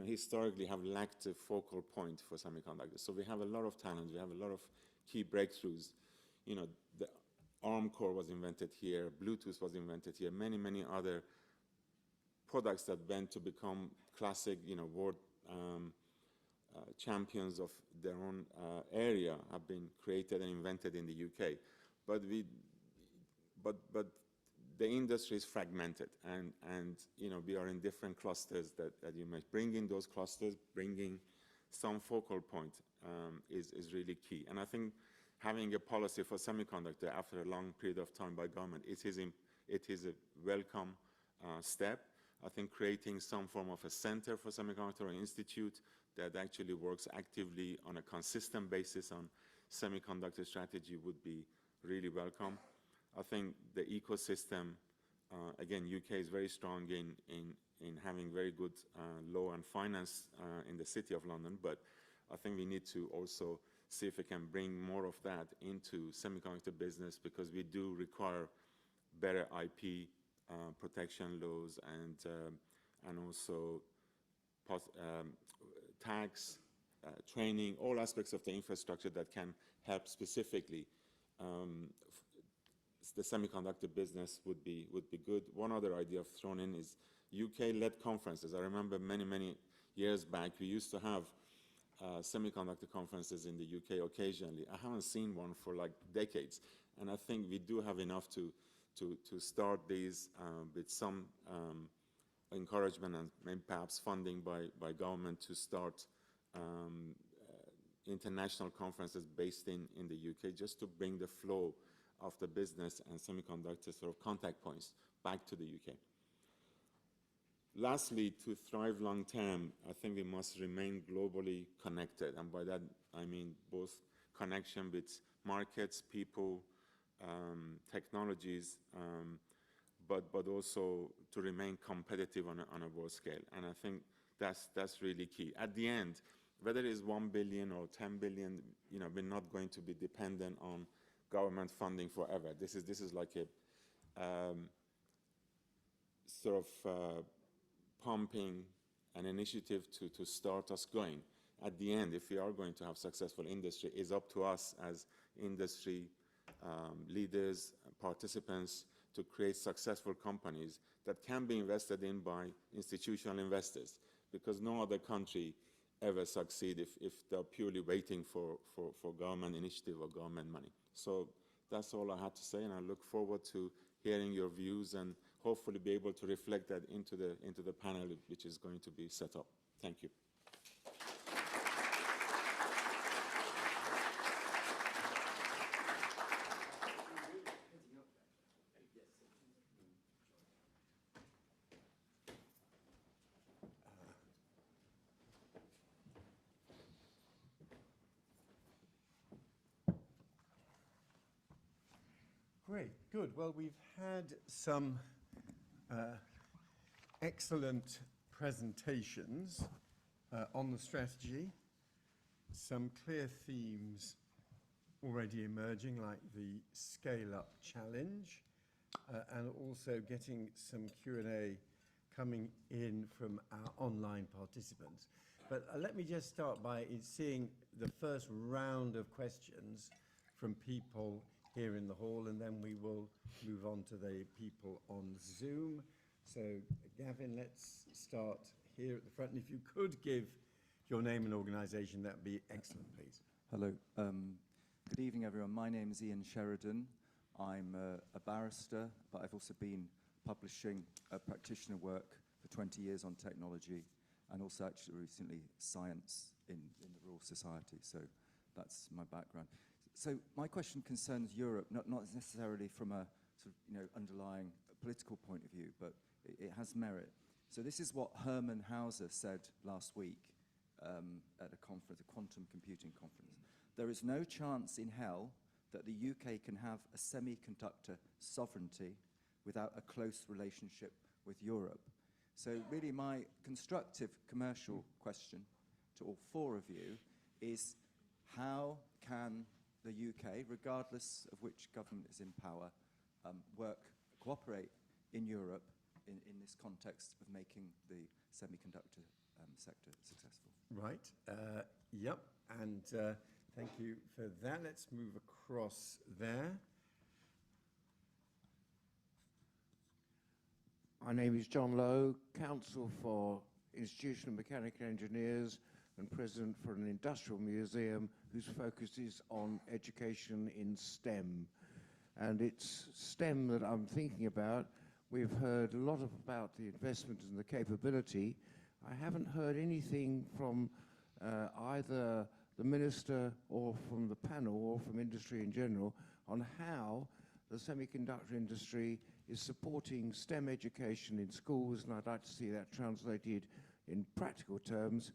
historically have lacked a focal point for semiconductors. So we have a lot of talent, we have a lot of key breakthroughs. The ARM core was invented here, Bluetooth was invented here, many, many other products that went to become classic, world champions of their own area have been created and invented in the UK. But but the industry is fragmented, and you know, we are in different clusters that you may bring in those clusters, bringing some focal point is really key. And I think having a policy for semiconductor after a long period of time by government, it is a welcome step. I think creating some form of a center for semiconductor or institute that actually works actively on a consistent basis on semiconductor strategy would be really welcome. I think the ecosystem, again, UK is very strong in having very good law and finance in the City of London, but I think we need to also see if we can bring more of that into semiconductor business, because we do require better IP protection laws and also tax, training, all aspects of the infrastructure that can help specifically the semiconductor business would be good. One other idea I've thrown in is UK-led conferences. I remember many years back we used to have semiconductor conferences in the UK occasionally. I haven't seen one for like decades, and I think we do have enough to start these with some encouragement and maybe perhaps funding by government to start international conferences based in the UK, just to bring the flow of the business and semiconductor sort of contact points back to the UK. Lastly, to thrive long term, I think we must remain globally connected, and by that I mean both connection with markets, people, technologies, but also to remain competitive on a world scale. And I think that's really key. At the end, whether it is 1 billion or 10 billion, you know, we're not going to be dependent on government funding forever. This is like a sort of pumping an initiative to start us going. At the end, if we are going to have successful industry, it's up to us as industry leaders, participants, to create successful companies that can be invested in by institutional investors, because no other country ever succeed if they're purely waiting for government initiative or government money. So that's all I had to say, and I look forward to hearing your views and hopefully be able to reflect that into the panel which is going to be set up. Thank you. Great, good. Well, we've had some excellent presentations on the strategy, some clear themes already emerging, like the scale-up challenge, and also getting some Q&A coming in from our online participants. But let me just start by seeing the first round of questions from people here in the hall, and then we will move on to the people on Zoom. So, Gavin, let's start here at the front. And if you could give your name and organisation, that would be excellent, please. Hello. Good evening, everyone. My name is Ian Sheridan. I'm a barrister, but I've also been publishing practitioner work for 20 years on technology, and also actually recently science in the Royal Society. So that's my background. So my question concerns Europe, not necessarily from a sort of, underlying political point of view, but it has merit. So this is what Herman Hauser said last week at a conference, a quantum computing conference. There is no chance in hell that the UK can have a semiconductor sovereignty without a close relationship with Europe. So really my constructive commercial question to all four of you is, how can the UK, regardless of which government is in power, cooperate in Europe in this context of making the semiconductor sector successful? Right. Yep. And thank you for that. Let's move across there. My name is John Lowe, Counsel for Institutional Mechanical Engineers and President for an industrial museum whose focus is on education in STEM. and it's STEM that I'm thinking about. We've heard a lot about the investment and the capability. I haven't heard anything from either the Minister or from the panel or from industry in general on how the semiconductor industry is supporting STEM education in schools, and I'd like to see that translated in practical terms.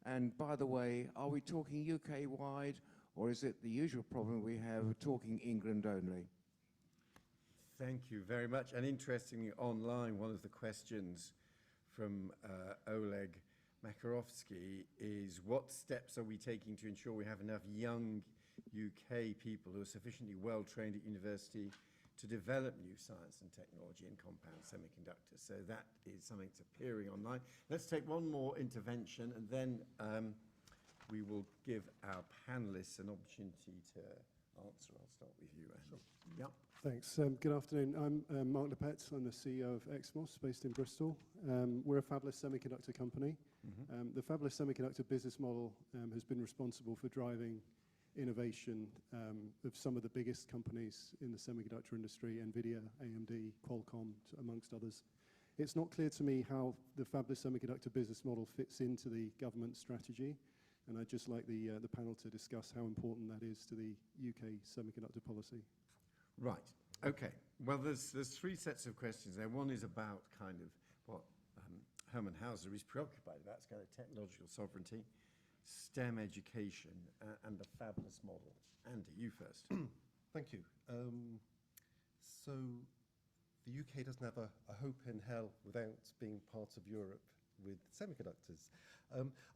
And by the way, are we talking UK-wide, or is it the usual problem we have talking England only? Thank you very much. And interestingly, online, one of the questions from Oleg Makarovsky is, what steps are we taking to ensure we have enough young UK people who are sufficiently well trained at university to develop new science and technology in compound semiconductors? So that is something that's appearing online. Let's take one more intervention, and then we will give our panelists an opportunity to answer. I'll start with you, Andy. Sure. Yep. Thanks. Good afternoon. I'm Mark Lepetz. I'm the CEO of Exmos, based in Bristol. We're a fabless semiconductor company. The fabless semiconductor business model has been responsible for driving innovation of some of the biggest companies in the semiconductor industry: NVIDIA, AMD, Qualcomm, amongst others. It's not clear to me how the fabless semiconductor business model fits into the government strategy, and I'd just like the panel to discuss how important that is to the UK semiconductor policy. Right. Okay. Well, there's three sets of questions there. One is about kind of what Herman Hauser is preoccupied about. It's kind of technological sovereignty, STEM education, and the fabless model. Andy, you first. Thank you. So the UK doesn't have a hope in hell without being part of Europe with semiconductors.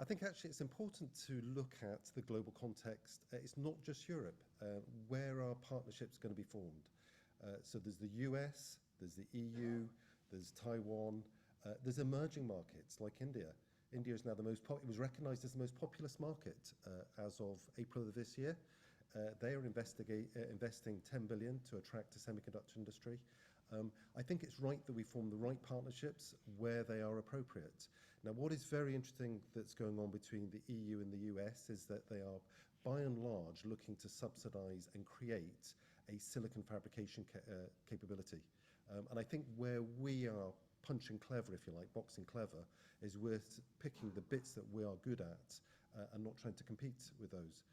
I think actually it's important to look at the global context. It's not just Europe. Where are partnerships going to be formed? So there's the US, there's the EU, there's Taiwan, there's emerging markets like India. India is now it was recognized as the most populous market as of April of this year. They are investing 10 billion to attract the semiconductor industry. I think it's right that we form the right partnerships where they are appropriate. Now, what is very interesting that's going on between the EU and the US is that they are, by and large, looking to subsidize and create a silicon fabrication capability. And I think where we are punching clever, if you like, boxing clever, is we're picking the bits that we are good at and not trying to compete with those.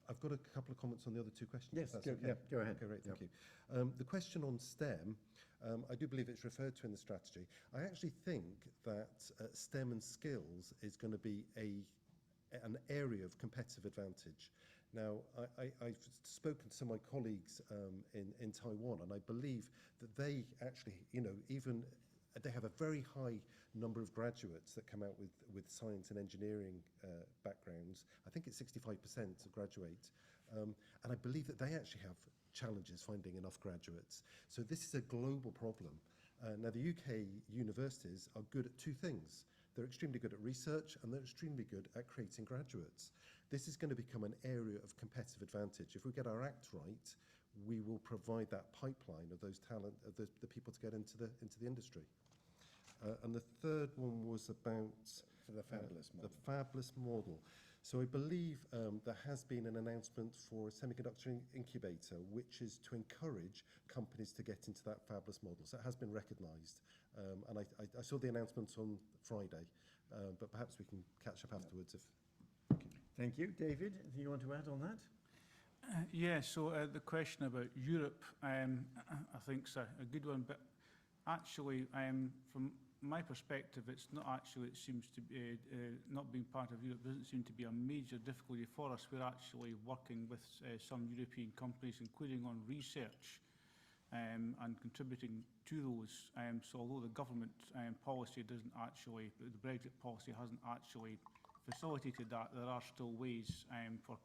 I've got a couple of comments on the other two questions. Yes, if that's okay. Go ahead. Okay, great, thank you. The question on STEM, I do believe it's referred to in the strategy. I actually think that STEM and skills is going to be an area of competitive advantage. Now, I've spoken to some of my colleagues in Taiwan, and I believe that they actually, even they have a very high number of graduates that come out with science and engineering backgrounds. I think it's 65% graduate. And I believe that they actually have challenges finding enough graduates. So this is a global problem. Now, the UK universities are good at two things. They're extremely good at research, and they're extremely good at creating graduates. This is going to become an area of competitive advantage. If we get our act right, we will provide that pipeline of those talent, of the people to get into the industry. And the third one was about the fabless model. The fabless model. So I believe there has been an announcement for a semiconductor incubator, which is to encourage companies to get into that fabless model. So it has been recognised. And I saw the announcement on Friday, but perhaps we can catch up afterwards. Thank you. David, do you want to add on that? Yeah, so the question about Europe, I think is a good one, but actually, from my perspective, it's not actually, it seems to be, not being part of Europe doesn't seem to be a major difficulty for us. We're actually working with some European companies, including on research and contributing to those. So although the government policy doesn't actually, the Brexit policy hasn't actually facilitated that, there are still ways for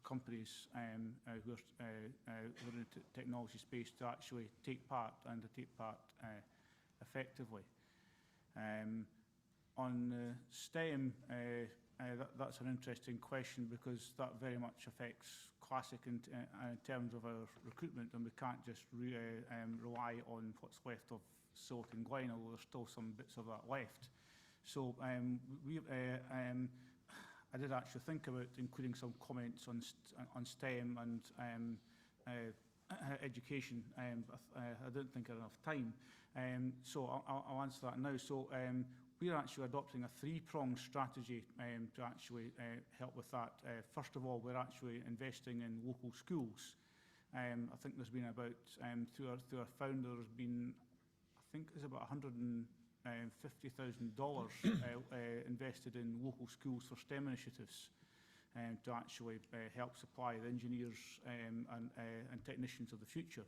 companies who are in the technology space to actually take part and to take part effectively. On STEM, that's an interesting question because that very much affects Clas-SiC in terms of our recruitment, and we can't just rely on what's left of Silicon Glen, although there's still some bits of that left. So I did actually think about including some comments on STEM and education. I don't think I have enough time. So I'll answer that now. So we're actually adopting a three-pronged strategy to actually help with that. First of all, we're actually investing in local schools. I think there's been about, through our founder, there's been, I think there's about $150,000 invested in local schools for STEM initiatives to actually help supply the engineers and technicians of the future.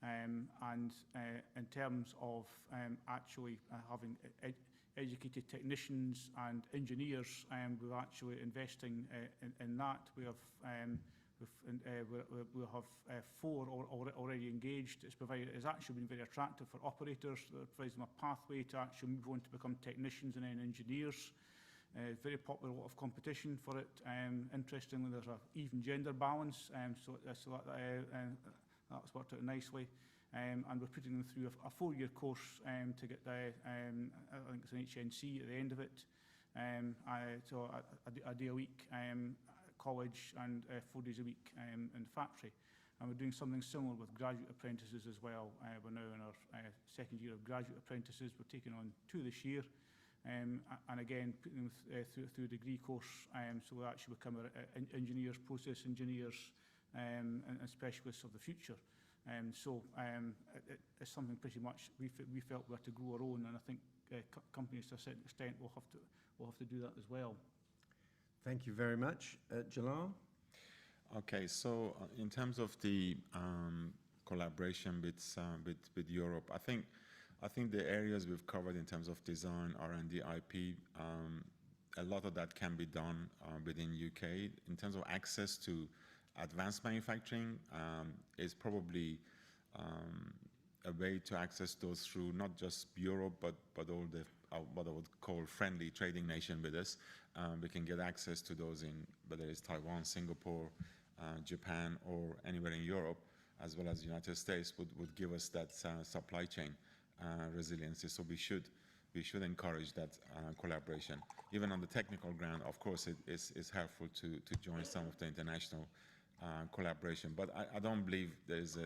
And in terms of actually having educated technicians and engineers, we're actually investing in that. We have we'll have 4 already engaged. It's actually been very attractive for operators. It provides them a pathway to actually move on to become technicians and then engineers. Very popular, a lot of competition for it. Interestingly, there's an even gender balance, so that's worked out nicely. And we're putting them through a 4-year course to get the, I think it's an HNC at the end of it. So a day a week college and 4 days a week in the factory. And we're doing something similar with graduate apprentices as well. We're now in our second year of graduate apprentices. We're taking on 2 this year. And again, putting them through a degree course, so we'll actually become engineers, process engineers, and specialists of the future. So it's something pretty much we felt we had to grow our own, and I think companies to a certain extent will have to do that as well. Thank you very much. Jalal? Okay, so in terms of the collaboration with Europe, I think the areas we've covered in terms of design, R&D, IP, a lot of that can be done within UK. In terms of access to advanced manufacturing, is probably a way to access those through not just Europe, but all the what I would call friendly trading nation with us. We can get access to those in whether it's Taiwan, Singapore, Japan, or anywhere in Europe, as well as the United States, would give us that supply chain resiliency. So we should encourage that collaboration. Even on the technical ground, of course, it's helpful to join some of the international collaboration. But I don't believe there is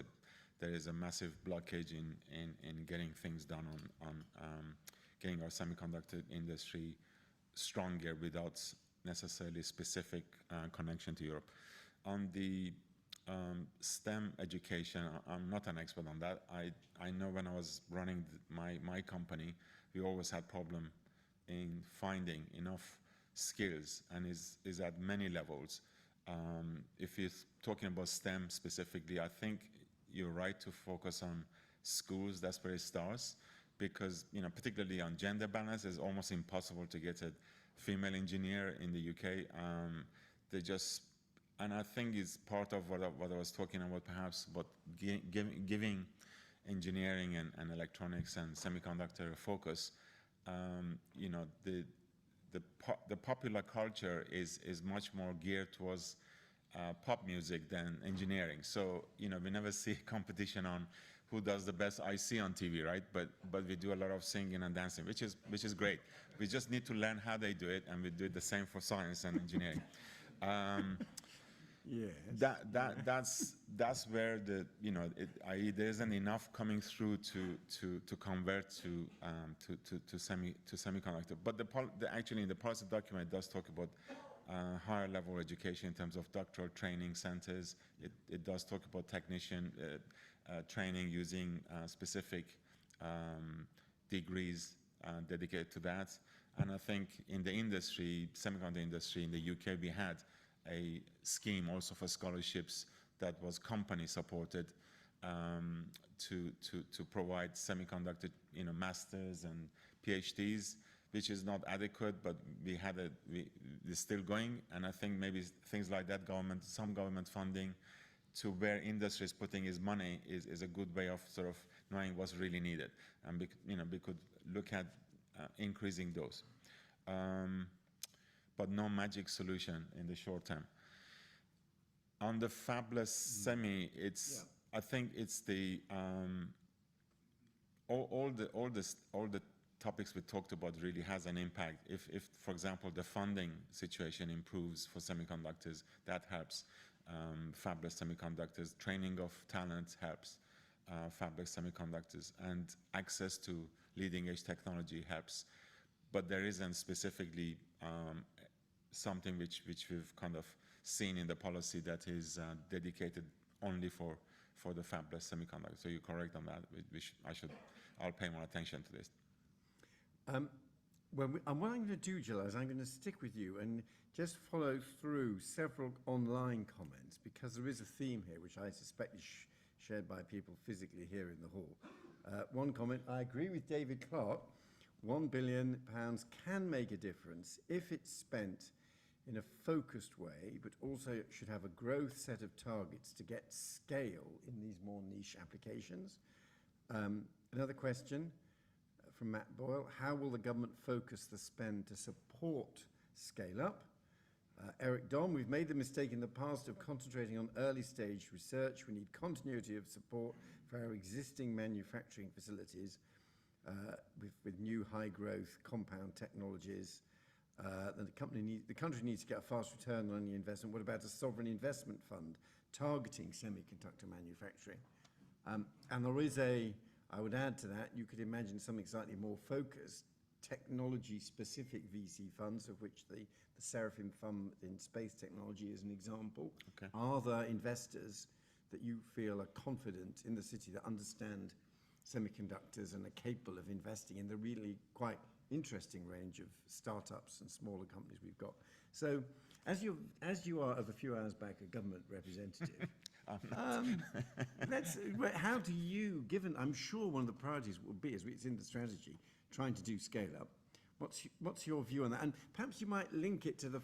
a massive blockage in getting things done on getting our semiconductor industry stronger without necessarily specific connection to Europe. On the STEM education, I'm not an expert on that. I know when I was running my company, we always had problem in finding enough skills, and is at many levels. If you're talking about STEM specifically, I think you're right to focus on schools. That's where it starts, because particularly on gender balance, it's almost impossible to get a female engineer in the UK. And I think it's part of what I was talking about, perhaps, about giving engineering and electronics and semiconductor a focus. The popular culture is much more geared towards pop music than engineering. So we never see competition on who does the best IC on TV, right? But we do a lot of singing and dancing, which is great. We just need to learn how they do it, and we do it the same for science and engineering. Yes. That's where there isn't enough coming through to convert to semiconductor. But actually in the policy document, it does talk about higher level education in terms of doctoral training centers. It does talk about technician training using specific degrees dedicated to that. And I think in the industry, semiconductor industry in the UK, we had a scheme also for scholarships that was company supported to provide semiconductor masters and PhDs, which is not adequate, but it's still going. And I think maybe things like that, some government funding to where industry is putting its money is a good way of sort of knowing what's really needed. And we could look at increasing those. But no magic solution in the short term. On the fabless semi, I think it's the all the topics we talked about really has an impact. If for example the funding situation improves for semiconductors, that helps. fabless semiconductors. Training of talent helps fabless semiconductors, and access to leading edge technology helps. But there isn't specifically something which we've kind of seen in the policy that is dedicated only for the fabless semiconductor. So you're correct on that. I'll pay more attention to this. What I'm going to do, Jalal, is I'm going to stick with you and just follow through several online comments, because there is a theme here which I suspect is shared by people physically here in the hall. One comment: I agree with David Clark. £1 billion can make a difference if it's spent in a focused way, but also it should have a growth set of targets to get scale in these more niche applications. Another question from Matt Boyle: how will the government focus the spend to support scale up? Eric Don: we've made the mistake in the past of concentrating on early stage research. We need continuity of support for our existing manufacturing facilities with new high growth compound technologies. The country needs to get a fast return on any investment. What about a sovereign investment fund targeting semiconductor manufacturing? And there is I would add to that, you could imagine something slightly more focused, technology-specific VC funds, of which the Seraphim Fund in space technology is an example. Okay. Are there investors that you feel are confident in the city that understand semiconductors and are capable of investing in the really quite interesting range of startups and smaller companies we've got? So, as you are of a few hours back a government representative, how do you, given I'm sure one of the priorities will be, as it's in the strategy, trying to do scale up. What's your view on that? And perhaps you might link it to the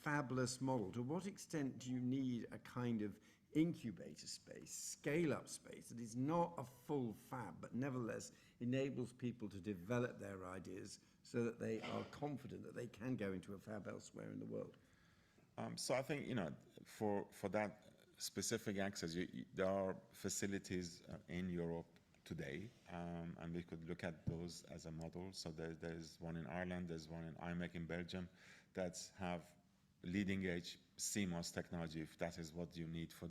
fabless model. To what extent do you need a kind of incubator space, scale up space that is not a full fab, but nevertheless enables people to develop their ideas so that they are confident that they can go into a fab elsewhere in the world? So I think, for that specific access, there are facilities in Europe today, and we could look at those as a model. So there's one in Ireland, there's one in IMEC in Belgium that have leading edge CMOS technology, if that is what you need for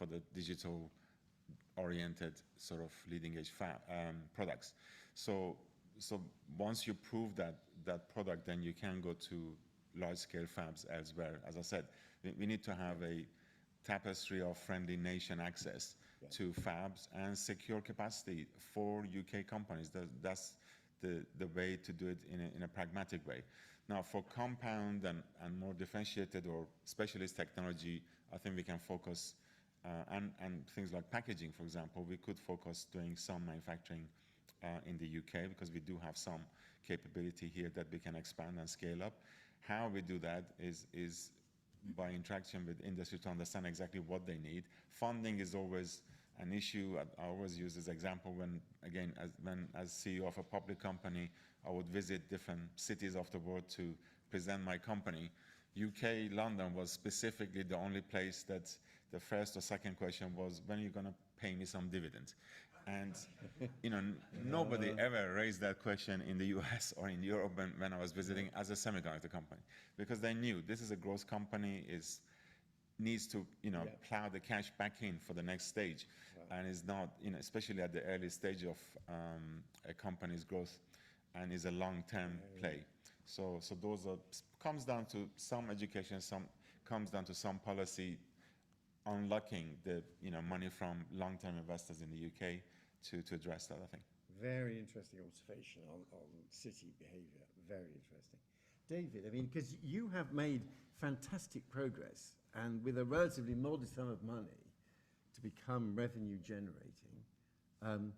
the digital oriented sort of leading edge products. So once you prove that product, then you can go to large scale fabs elsewhere. As I said, we need to have a tapestry of friendly nation access to fabs and secure capacity for UK companies. That's the way to do it in a pragmatic way. Now, for compound and more differentiated or specialist technology, I think we can focus, and things like packaging, for example, we could focus doing some manufacturing in the UK, because we do have some capability here that we can expand and scale up. How we do that is by interaction with industry to understand exactly what they need. Funding is always an issue. I always use this example when as CEO of a public company, I would visit different cities of the world to present my company. UK, London was specifically the only place that the first or second question was, when are you going to pay me some dividend? And nobody ever raised that question in the US or in Europe when I was visiting as a semiconductor company, because they knew this is a growth company, needs to plow the cash back in for the next stage, and is not, especially at the early stage of a company's growth, and is a long-term play. So those comes down to some education, comes down to some policy, unlocking the money from long-term investors in the UK to address that, I think. Very interesting observation on city behaviour. Very interesting. David, I mean, because you have made fantastic progress, and with a relatively modest sum of money to become revenue generating.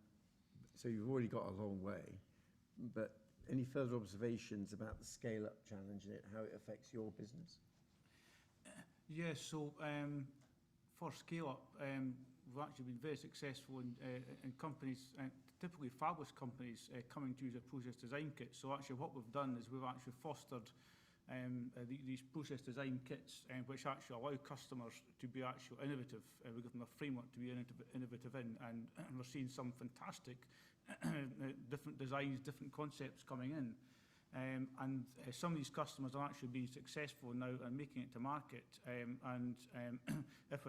So you've already got a long way. But any further observations about the scale-up challenge and how it affects your business? Yes, so for scale-up, we've actually been very successful in companies, typically fabless companies, coming to use a process design kit. So actually what we've done is we've actually fostered these process design kits, which actually allow customers to be actually innovative. We give them a framework to be innovative in, and we're seeing some fantastic different designs, different concepts coming in. Some of these customers are actually being successful now and making it to market. If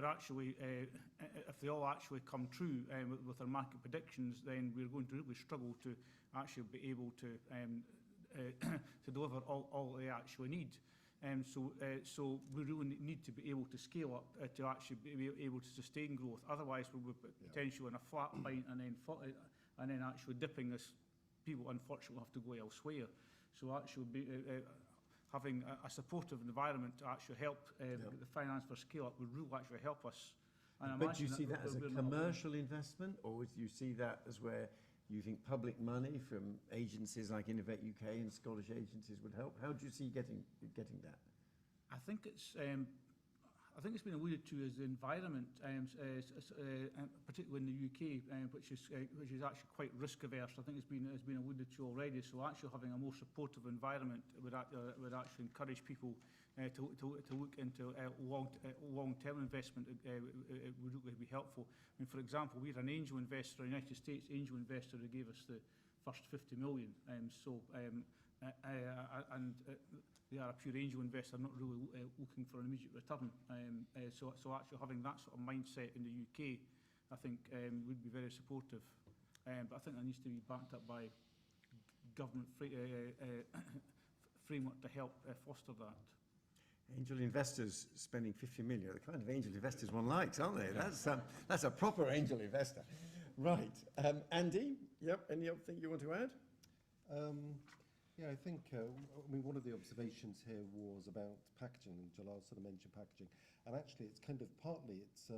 they all actually come true with our market predictions, then we're going to really struggle to actually be able to deliver all they actually need. So we really need to be able to scale up to actually be able to sustain growth. Otherwise, we'll be potentially on a flat line and then actually dipping as people unfortunately have to go elsewhere. So actually having a supportive environment to actually help the finance for scale up would really actually help us. And but do you see that as a commercial investment, or do you see that as where you think public money from agencies like Innovate UK and Scottish agencies would help? How do you see getting that? I think it's been alluded to as the environment, particularly in the UK, which is actually quite risk averse. I think it's been alluded to already. So actually having a more supportive environment would actually encourage people to look into long-term investment. It would really be helpful. I mean, for example, we're an angel investor, a United States angel investor who gave us the first 50 million. They are a pure angel investor, not really looking for an immediate return. So actually having that sort of mindset in the UK, I think would be very supportive. But I think that needs to be backed up by government framework to help foster that. Angel investors spending 50 million, the kind of angel investors one likes, aren't they? That's a proper angel investor. Right. Andy, any other thing you want to add? Yeah, I think, one of the observations here was about packaging, and Jalal sort of mentioned packaging. And actually, it's kind of partly, it's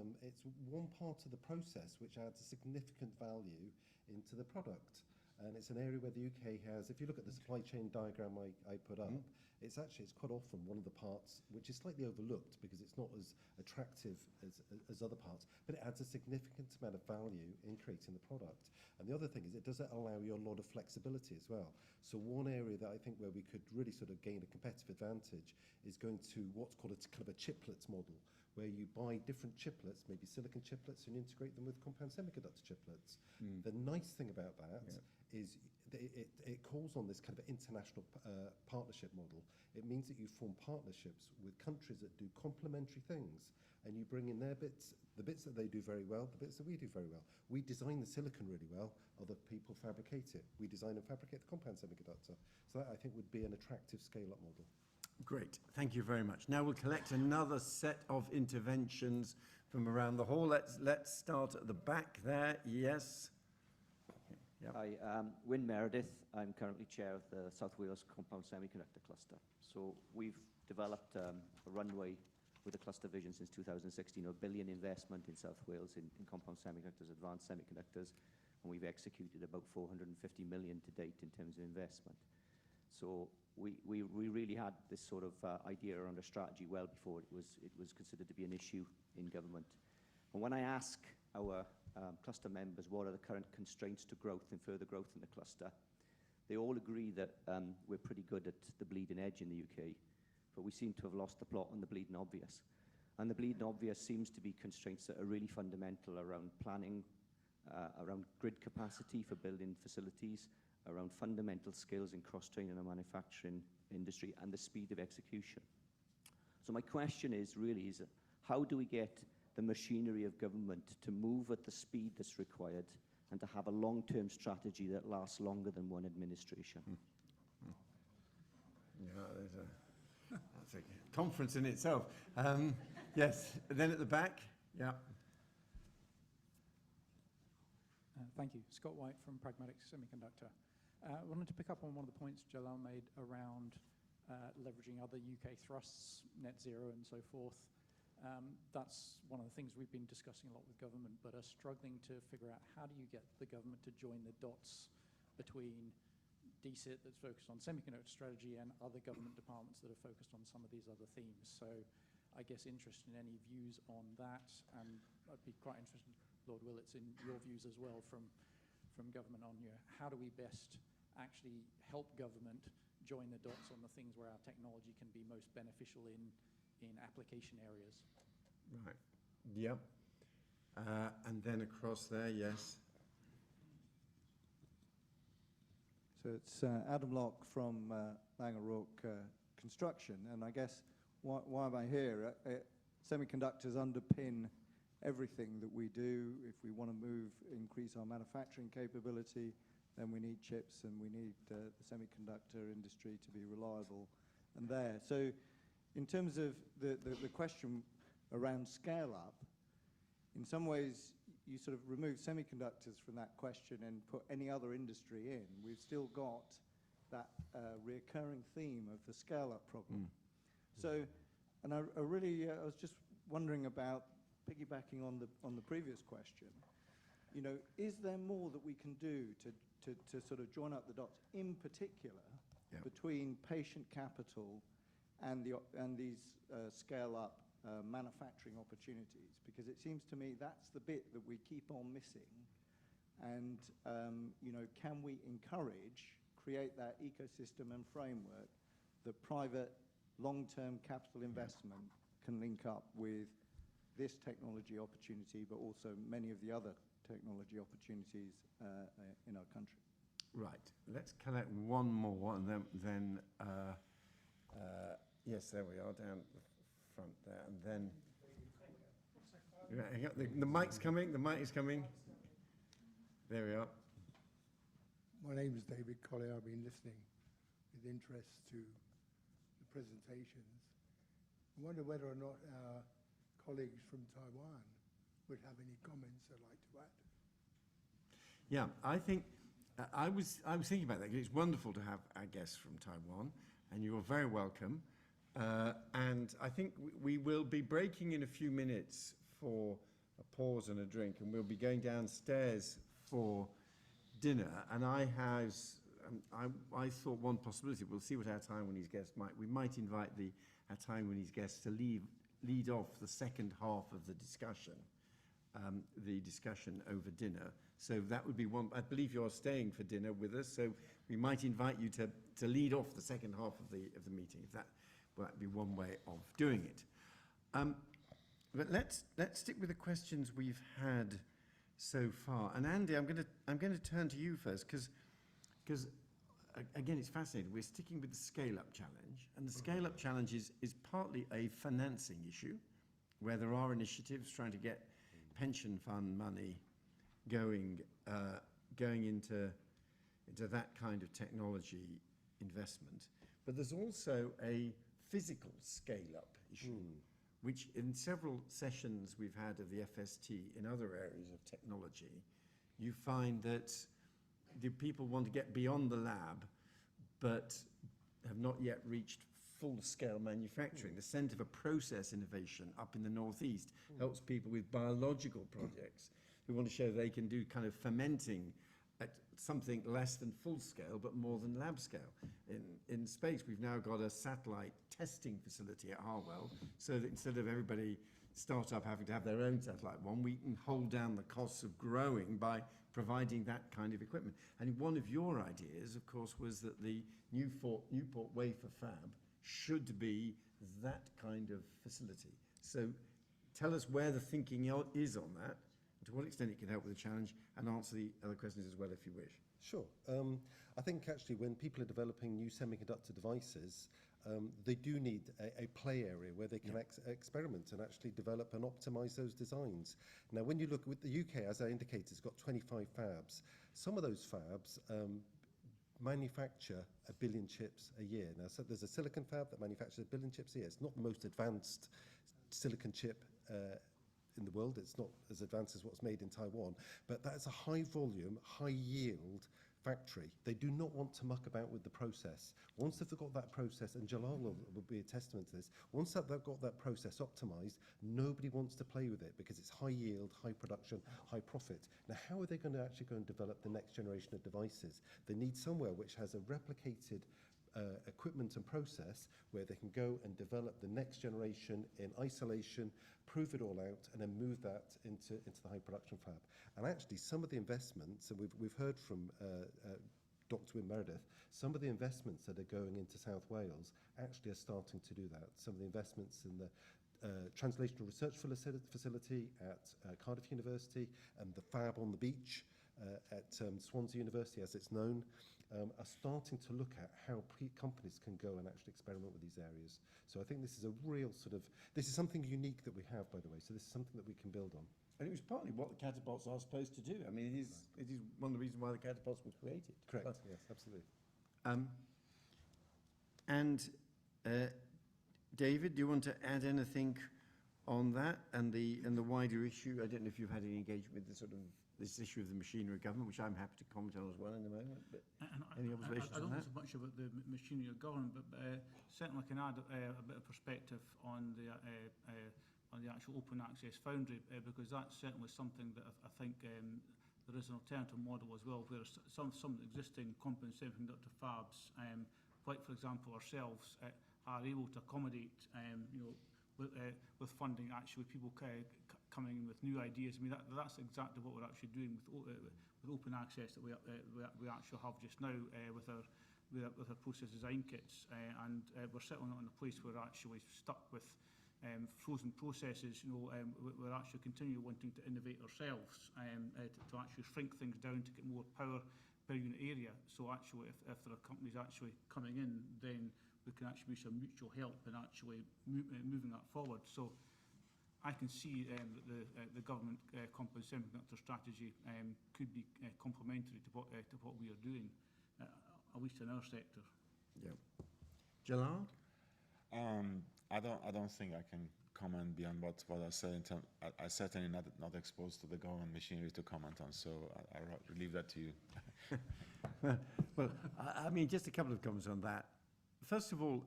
one part of the process which adds a significant value into the product. And it's an area where the UK has, if you look at the supply chain diagram I put up, it's quite often one of the parts which is slightly overlooked because it's not as attractive as other parts, but it adds a significant amount of value in creating the product. And the other thing is it does allow you a lot of flexibility as well. So one area that I think where we could really sort of gain a competitive advantage is going to what's called a kind of a chiplets model, where you buy different chiplets, maybe silicon chiplets, and integrate them with compound semiconductor chiplets. The nice thing about that is it calls on this kind of international partnership model. It means that you form partnerships with countries that do complementary things, and you bring in their bits, the bits that they do very well, the bits that we do very well. We design the silicon really well, other people fabricate it. We design and fabricate the compound semiconductor. So that, I think, would be an attractive scale-up model. Great, thank you very much. Now we'll collect another set of interventions from around the hall. Let's start at the back there. Yes. Yep. Hi, Wyn Meredith. I'm currently chair of the South Wales Compound Semiconductor Cluster. So we've developed a runway with the cluster vision since 2016, a $1 billion investment in South Wales in compound semiconductors, advanced semiconductors, and we've executed about 450 million to date in terms of investment. So we really had this sort of idea around a strategy well before it was considered to be an issue in government. And when I ask our cluster members what are the current constraints to growth and further growth in the cluster, they all agree that we're pretty good at the bleeding edge in the UK, but we seem to have lost the plot on the bleeding obvious. And the bleeding obvious seems to be constraints that are really fundamental around planning, around grid capacity for building facilities, around fundamental skills in cross-training and manufacturing industry, and the speed of execution. So my question is really, how do we get the machinery of government to move at the speed that's required and to have a long-term strategy that lasts longer than one administration? Yeah, that's a conference in itself. Yes, then at the back. Yeah. Thank you. Scott White from Pragmatic Semiconductor. I wanted to pick up on one of the points Jalal made around leveraging other UK thrusts, net zero and so forth. That's one of the things we've been discussing a lot with government, but are struggling to figure out how do you get the government to join the dots between DSIT that's focused on semiconductor strategy and other government departments that are focused on some of these other themes. So I guess interested in any views on that, and I'd be quite interested, Lord Willetts, in your views as well from government on how do we best actually help government join the dots on the things where our technology can be most beneficial in application areas. Right. Yep. And then across there, yes. So it's Adam Locke from Lang O'Rourke Construction, and I guess why am I here? Semiconductors underpin everything that we do. If we want to increase our manufacturing capability, then we need chips and we need the semiconductor industry to be reliable and there. So in terms of the question around scale up, in some ways you sort of remove semiconductors from that question and put any other industry in. We've still got that recurring theme of the scale up problem. So, and I was just wondering about piggybacking on the previous question. You know, is there more that we can do to sort of join up the dots, in particular, between patient capital and these scale-up manufacturing opportunities? Because it seems to me that's the bit that we keep on missing. And you know, can we create that ecosystem and framework that private long-term capital investment can link up with this technology opportunity, but also many of the other technology opportunities in our country? Right. Let's collect one more, and then yes, there we are, down the front there, and then the mic's coming. The mic is coming. There we are. My name is David Collier. I've been listening with interest to the presentations. I wonder whether or not our colleagues from Taiwan would have any comments they'd like to add. Yeah, I think I was thinking about that, because it's wonderful to have our guests from Taiwan, and you're very welcome. And I think we will be breaking in a few minutes for a pause and a drink, and we'll be going downstairs for dinner. And I thought one possibility, we'll see what our Taiwanese guests we might invite our Taiwanese guests to lead off the second half of the discussion over dinner. So that would be one. I believe you're staying for dinner with us, so we might invite you to lead off the second half of the meeting. If that would be one way of doing it. But let's stick with the questions we've had so far. And Andy, I'm going to turn to you first, because again, it's fascinating. We're sticking with the scale-up challenge, and the scale-up challenge is partly a financing issue, where there are initiatives trying to get pension fund money going into that kind of technology investment. But there's also a physical scale-up issue, which in several sessions we've had of the FST in other areas of technology, you find that the people want to get beyond the lab, but have not yet reached full-scale manufacturing. The Centre for Process Innovation up in the northeast helps people with biological projects who want to show they can do kind of fermenting at something less than full scale, but more than lab scale. In space, we've now got a satellite testing facility at Harwell, so that instead of everybody startup having to have their own satellite one, we can hold down the costs of growing by providing that kind of equipment. And one of your ideas, of course, was that the Newport Wafer Fab should be that kind of facility. So tell us where the thinking is on that, to what extent it can help with the challenge, and answer the other questions as well if you wish. Sure. I think actually when people are developing new semiconductor devices, they do need a play area where they can experiment and actually develop and optimize those designs. Now, when you look with the UK, as I indicated, it's got 25 fabs. Some of those fabs manufacture 1 billion chips a year. Now, so there's a silicon fab that manufactures 1 billion chips a year. It's not the most advanced silicon chip in the world. It's not as advanced as what's made in Taiwan, but that's a high volume, high yield factory. They do not want to muck about with the process. Once they've got that process, and Jalal will be a testament to this, once they've got that process optimized, nobody wants to play with it because it's high yield, high production, high profit. Now, how are they going to actually go and develop the next generation of devices? They need somewhere which has a replicated equipment and process where they can go and develop the next generation in isolation, prove it all out, and then move that into the high production fab. And actually, some of the investments, and we've heard from Dr. Wim Meredith, some of the investments that are going into South Wales actually are starting to do that. Some of the investments in the translational research facility at Cardiff University and the fab on the beach at Swansea University, as it's known. are starting to look at how companies can go and actually experiment with these areas. So I think this is a real this is something unique that we have, by the way, so this is something that we can build on. And it was partly what the catapults are supposed to do. I mean, it is one of the reasons why the catapults were created. Correct, yes, absolutely. David, do you want to add anything on that and the wider issue? I don't know if you've had any engagement with this issue of the machinery of government, which I'm happy to comment on as well in a moment. But any observations I don't on know so much about the machinery of government, but certainly I can add a bit of perspective on the actual open access foundry, because that's certainly something that I think there is an alternative model as well, where some existing compound semiconductor fabs, like for example ourselves, are able to accommodate, with funding, actually people coming in with new ideas. I mean, that's exactly what we're actually doing with open access that we actually have just now with our process design kits, and we're certainly not in a place where we're actually stuck with frozen processes. We're actually continually wanting to innovate ourselves to actually shrink things down to get more power per unit area. So actually, if there are companies actually coming in, then we can actually be some mutual help in actually moving that forward. So I can see that the government compound semiconductor strategy could be complementary to what we are doing, at least in our sector. Yeah. Jalal? I don't think I can comment beyond what I said. I certainly not exposed to the government machinery to comment on, so I leave that to you. Well, I mean, just a couple of comments on that. First of all,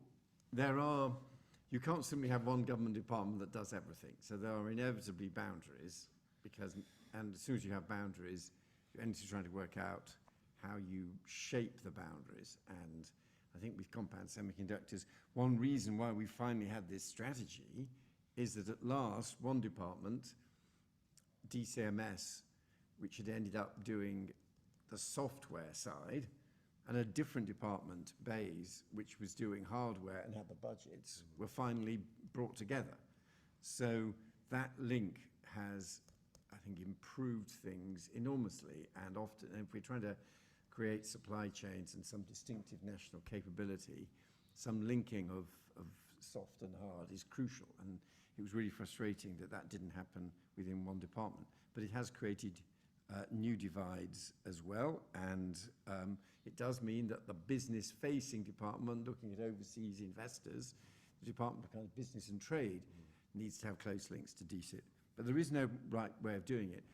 you can't simply have one government department that does everything. So there are inevitably boundaries, and as soon as you have boundaries, you're trying to work out how you shape the boundaries. And I think with compound semiconductors, one reason why we finally had this strategy is that at last, one department, DCMS, which had ended up doing the software side, and a different department, BASE, which was doing hardware and had the budgets, were finally brought together. So that link has, I think, improved things enormously. And often, if we're trying to create supply chains and some distinctive national capability, some linking of soft and hard is crucial. And it was really frustrating that that didn't happen within one department. But it has created new divides as well, and it does mean that the business-facing department, looking at overseas investors, the Department of kind of Business and Trade, needs to have close links to DCIT. But there is no right way of doing it.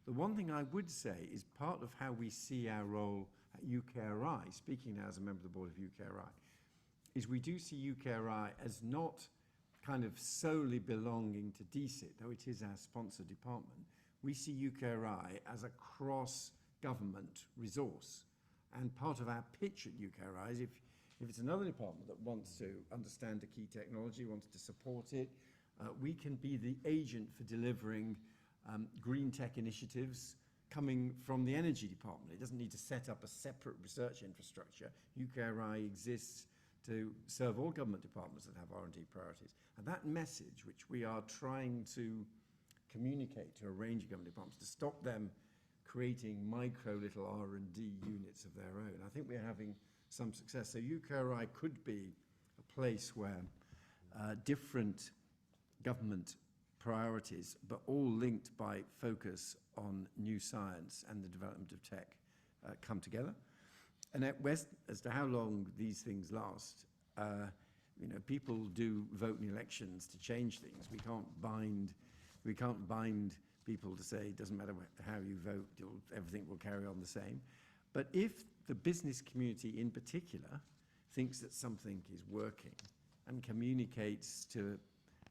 The one thing I would say is part of how we see our role at UKRI, speaking now as a member of the board of UKRI, is we do see UKRI as not kind of solely belonging to DCIT, though it is our sponsor department. We see UKRI as a cross-government resource. And part of our pitch at UKRI is if it's another department that wants to understand a key technology, wants to support it, we can be the agent for delivering green tech initiatives coming from the energy department. It doesn't need to set up a separate research infrastructure. UKRI exists to serve all government departments that have R&D priorities. And that message, which we are trying to communicate to a range of government departments to stop them creating micro little R&D units of their own. I think we're having some success. So UKRI could be a place where different government priorities, but all linked by focus on new science and the development of tech, come together. And at West, as to how long these things last, people do vote in elections to change things. We can't bind people to say it doesn't matter how you vote, everything will carry on the same. But if the business community in particular thinks that something is working and communicates to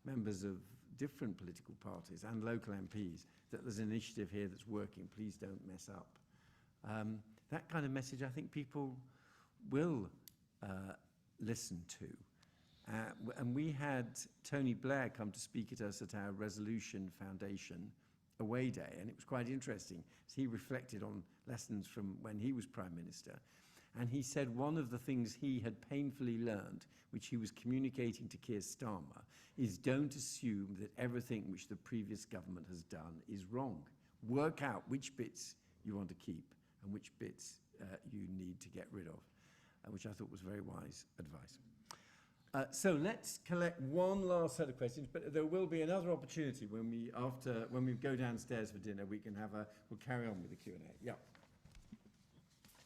members of different political parties and local MPs that there's an initiative here that's working, please don't mess up. That kind of message I think people will listen to. And we had Tony Blair come to speak at us at our Resolution Foundation away day, and it was quite interesting. He reflected on lessons from when he was Prime Minister, and he said one of the things he had painfully learned, which he was communicating to Keir Starmer, is don't assume that everything which the previous government has done is wrong. Work out which bits you want to keep and which bits you need to get rid of, which I thought was very wise advice. So let's collect one last set of questions, but there will be another opportunity when we go downstairs for dinner. We'll carry on with the Q&A. Yeah.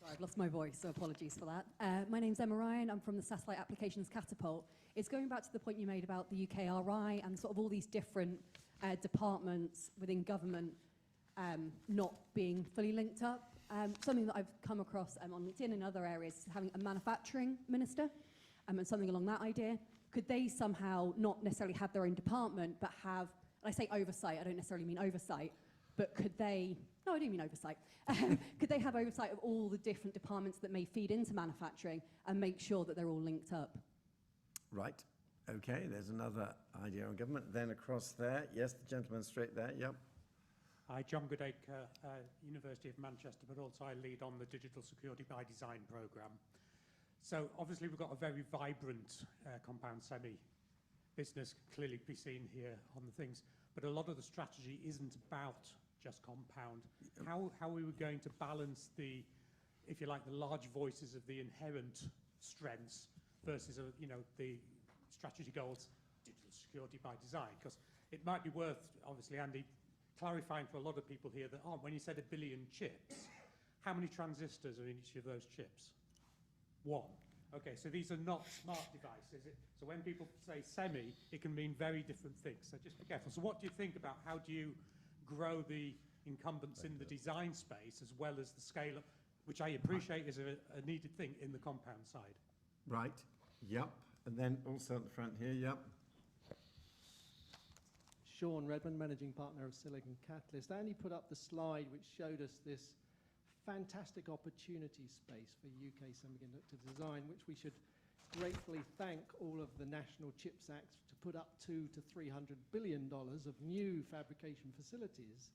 Sorry, I've lost my voice, so apologies for that. My name's Emma Ryan. I'm from the Satellite Applications Catapult. It's going back to the point you made about the UKRI and sort of all these different departments within government not being fully linked up. Something that I've come across on LinkedIn and other areas is having a manufacturing minister and something along that idea. Could they somehow not necessarily have their own department, but have, and I say oversight, I don't necessarily mean oversight, but could they, no, I do mean oversight. Could they have oversight of all the different departments that may feed into manufacturing and make sure that they're all linked up? Right. Okay, there's another idea on government. Then across there, yes, the gentleman straight there, yep. Hi, John Goodacre, University of Manchester, but also I lead on the Digital Security by Design programme. So obviously we've got a very vibrant compound semi business, clearly be seen here on the things, but a lot of the strategy isn't about just compound. How are we going to balance the, if you like, the large voices of the inherent strengths versus, the strategy goals, digital security by design? Because it might be worth, obviously, Andy, clarifying for a lot of people here that, when you said 1 billion chips, how many transistors are in each of those chips? 1. Okay, so these are not smart devices. So when people say semi, it can mean very different things. So just be careful. So what do you think about how do you grow the incumbents in the design space as well as the scale up, which I appreciate is a needed thing in the compound side? Right, yep. And then also at the front here, yep. Sean Redmond, Managing Partner of Silicon Catalyst. Andy put up the slide which showed us this fantastic opportunity space for UK semiconductor design, which we should gratefully thank all of the National Chips Acts to put up $200 to $300 billion of new fabrication facilities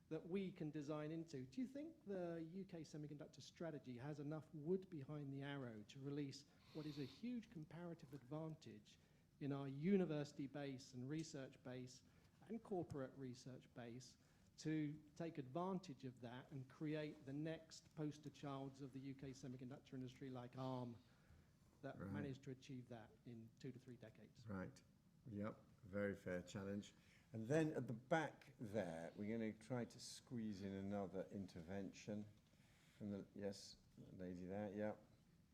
that we can design into. Do you think the UK Semiconductor Strategy has enough wood behind the arrow to release what is a huge comparative advantage in our university base and research base and corporate research base to take advantage of that and create the next poster childs of the UK semiconductor industry like ARM that managed to achieve that in 2 to 3 decades? Right, yep, very fair challenge. And then at the back there, we're going to try to squeeze in another intervention from the, yes, the lady there, yep.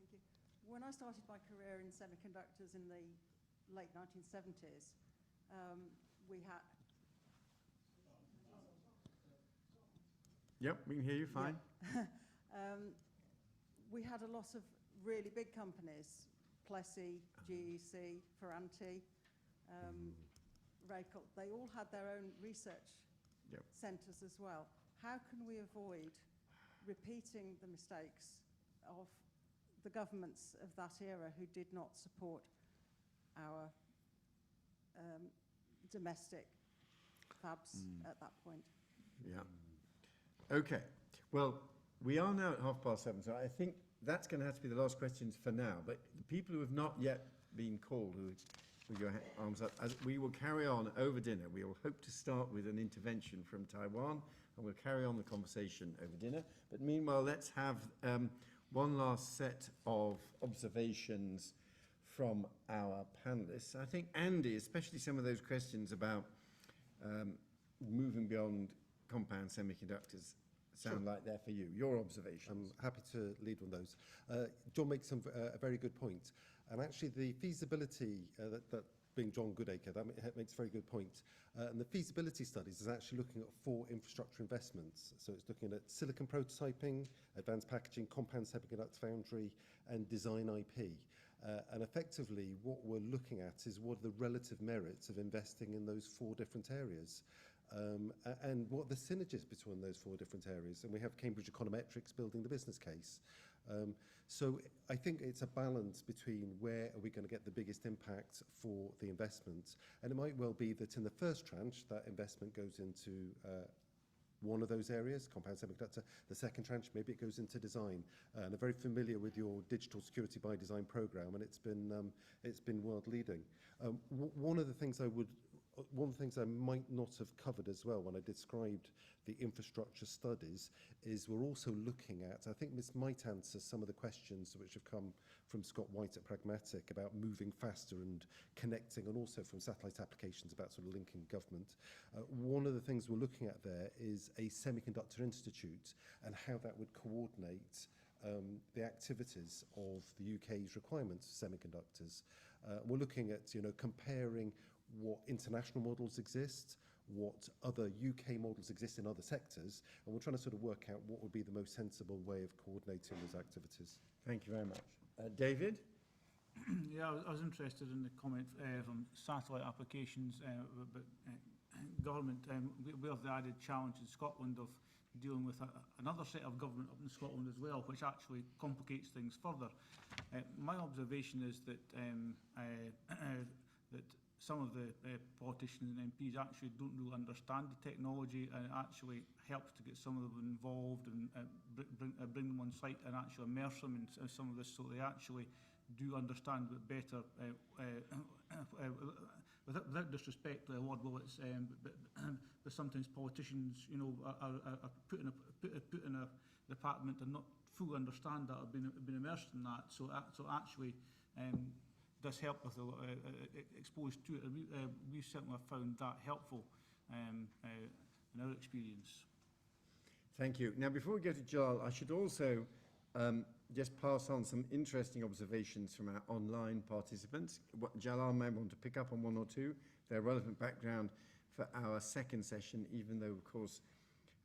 Thank you. When I started my career in semiconductors in the late 1970s, we had... Yep, we can hear you fine. Yeah. We had a lot of really big companies, Clas-SiC, GEC, Ferranti, Raycol. They all had their own research centres as well. How can we avoid repeating the mistakes of the governments of that era who did not support our domestic fabs at that point? Yeah. Okay. Well, we are now at 7:30, so I think that's going to have to be the last questions for now. But the people who have not yet been called, who with your arms up, as we will carry on over dinner. We will hope to start with an intervention from Taiwan, and we'll carry on the conversation over dinner. But meanwhile, let's have one last set of observations from our panelists. I think, Andy, especially some of those questions about moving beyond compound semiconductors sound like they're for you. Your observations. I'm happy to lead on those. John makes a very good point. And actually the feasibility, that being John Goodacre, that makes a very good point. And the feasibility studies is actually looking at 4 infrastructure investments. So it's looking at silicon prototyping, advanced packaging, compound semiconductor foundry, and design IP. And effectively, what we're looking at is what are the relative merits of investing in those 4 different areas. And what are the synergies between those 4 different areas. And we have Cambridge Econometrics building the business case. So I think it's a balance between where are we going to get the biggest impact for the investment. And it might well be that in the first tranche, that investment goes into one of those areas, compound semiconductor. The second tranche, maybe it goes into design. And I'm very familiar with your digital security by design program, and it's been world leading. One of the things I would one of the things I might not have covered as well when I described the infrastructure studies is we're also looking at, I think this might answer some of the questions which have come from Scott White at Pragmatic about moving faster and connecting, and also from satellite applications about sort of linking government. One of the things we're looking at there is a semiconductor institute and how that would coordinate the activities of the UK's requirements for semiconductors. We're looking at, comparing what international models exist, what other UK models exist in other sectors, and we're trying to sort of work out what would be the most sensible way of coordinating those activities. Thank you very much. David? Yeah, I was interested in the comment from satellite applications, but government, we have the added challenge in Scotland of dealing with another set of government up in Scotland as well, which actually complicates things further. My observation is that that some of the politicians and MPs actually don't really understand the technology, and it actually helps to get some of them involved and bring them on site and actually immerse them in some of this, so they actually do understand it better. Without disrespect to Lord Willetts, but sometimes politicians, are put in a department and not fully understand that, or been immersed in that. So actually, does help with exposed to it. We certainly have found that helpful in our experience. Thank you. Now, before we go to Jalal, I should also just pass on some interesting observations from our online participants. Jalal may want to pick up on one or two. They're relevant background for our second session, even though, of course,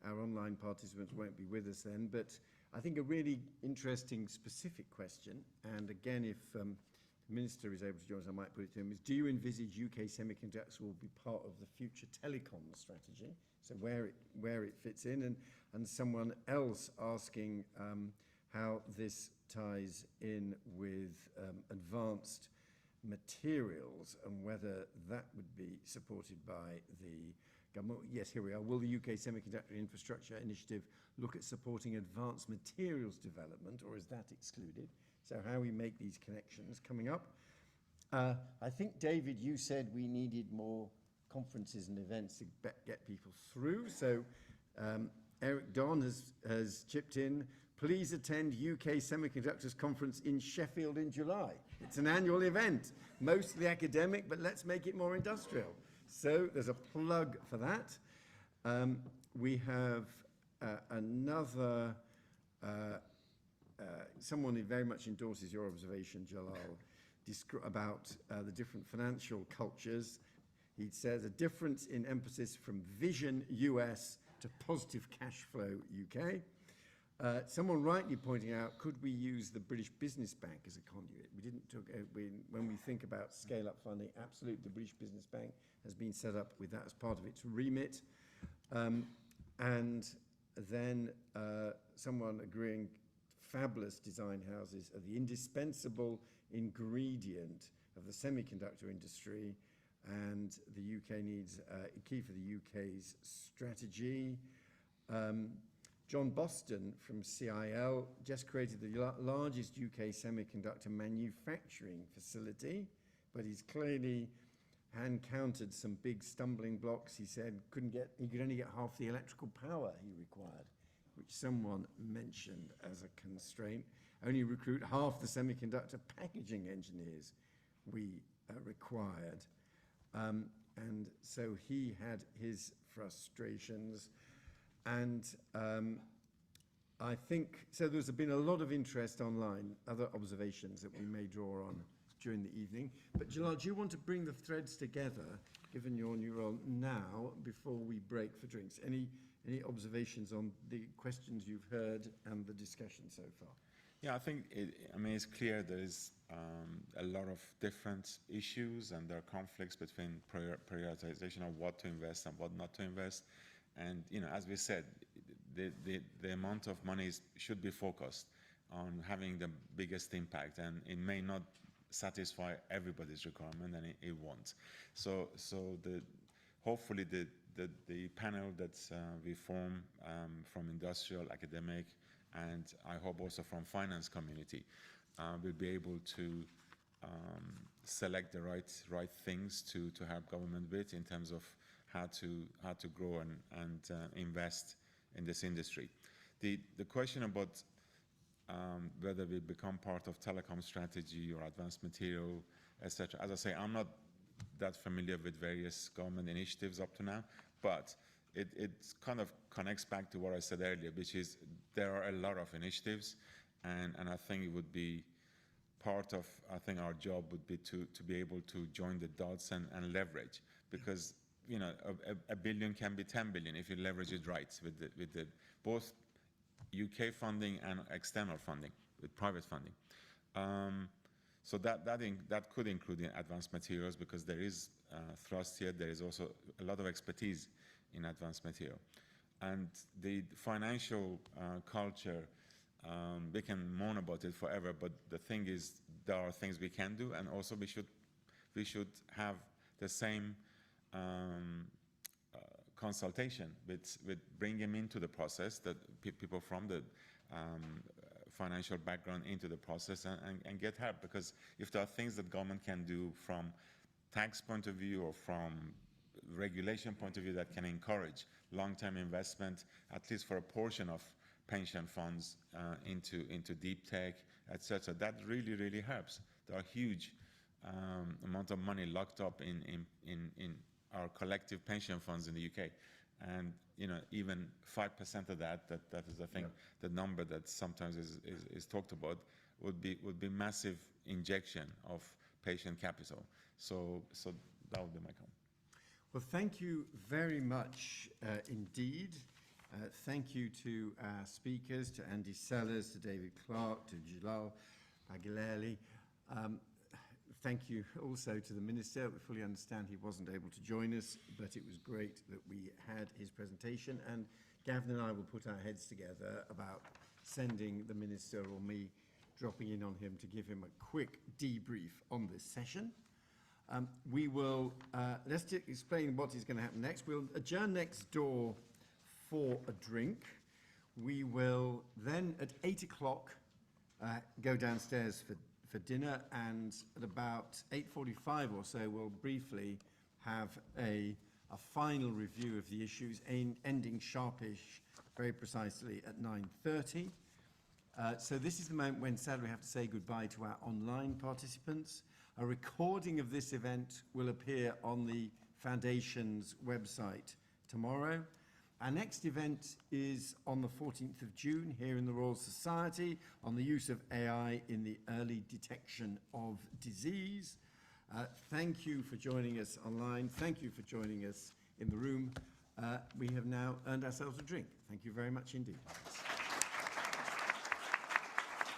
our online participants won't be with us then. But I think a really interesting specific question, and again, if the Minister is able to join us, I might put it to him, is do you envisage UK Semiconductors will be part of the future telecom strategy? So where it fits in, and someone else asking how this ties in with advanced materials and whether that would be supported by the government. Yes, here we are. Will the UK Semiconductor Infrastructure Initiative look at supporting advanced materials development, or is that excluded? So how we make these connections coming up. I think, David, you said we needed more conferences and events to get people through. So Eric Don has chipped in. Please attend UK Semiconductors Conference in Sheffield in July. It's an annual event, mostly academic, but let's make it more industrial. So there's a plug for that. We have another, someone who very much endorses your observation, Jalal, about the different financial cultures. He says a difference in emphasis from vision US to positive cash flow UK. Someone rightly pointing out, could we use the British Business Bank as a conduit? We didn't talk, when we think about scale-up funding, absolutely, the British Business Bank has been set up with that as part of its remit. And then someone agreeing, fabulous design houses are the indispensable ingredient of the semiconductor industry, and the UK needs a key for the UK's strategy. John Boston from CIL just created the largest UK semiconductor manufacturing facility, but he's clearly hand-counted some big stumbling blocks. He said he could only get half the electrical power he required, which someone mentioned as a constraint. Only recruit half the semiconductor packaging engineers we required. And so he had his frustrations. And I think, so there's been a lot of interest online, other observations that we may draw on during the evening. But Jalal, do you want to bring the threads together, given your new role now, before we break for drinks? Any observations on the questions you've heard and the discussion so far? Yeah, I think it's clear there is a lot of different issues, and there are conflicts between prioritization of what to invest and what not to invest. And as we said, the amount of money should be focused on having the biggest impact, and it may not satisfy everybody's requirement, and it won't. So hopefully the panel that we form from industrial, academic, and I hope also from finance community will be able to select the right things to help government with in terms of how to grow and invest in this industry. The question about whether we become part of telecom strategy or advanced material, etc. As I say, I'm not that familiar with various government initiatives up to now, but it kind of connects back to what I said earlier, which is there are a lot of initiatives, and I think it would be part of, I think our job would be to be able to join the dots and leverage, because you know, a billion can be 10 billion if you leverage it right with the both UK funding and external funding, with private funding. So that could include in advanced materials, because there is thrust here. There is also a lot of expertise in advanced material. And the financial culture, we can moan about it forever, but the thing is, there are things we can do, and also we should have the same consultation with bring them into the process, that people from the financial background into the process and get help. Because if there are things that government can do from tax point of view or from regulation point of view that can encourage long-term investment, at least for a portion of pension funds into deep tech, etc., that really helps. There are huge amount of money locked up in our collective pension funds in the UK, and you know, even 5% of that is, I think, the number that sometimes is talked about, would be massive injection of patient capital. So that would be my comment. Well, thank you very much indeed. Thank you to our speakers, to Andy Sellars, to David Clark, to Jalal Bagherli. Thank you also to the Minister. We fully understand he wasn't able to join us, but it was great that we had his presentation. And Gavin and I will put our heads together about sending the Minister or me dropping in on him to give him a quick debrief on this session. We will, let's explain what is going to happen next. We'll adjourn next door for a drink. We will then at 8 o'clock go downstairs for dinner, and at about 8:45 or so we'll briefly have a final review of the issues, ending sharpish, very precisely at 9:30. So this is the moment when sadly we have to say goodbye to our online participants. A recording of this event will appear on the Foundation's website tomorrow. Our next event is on the 14th of June here in the Royal Society on the use of AI in the early detection of disease. Thank you for joining us online. Thank you for joining us in the room. We have now earned ourselves a drink. Thank you very much indeed.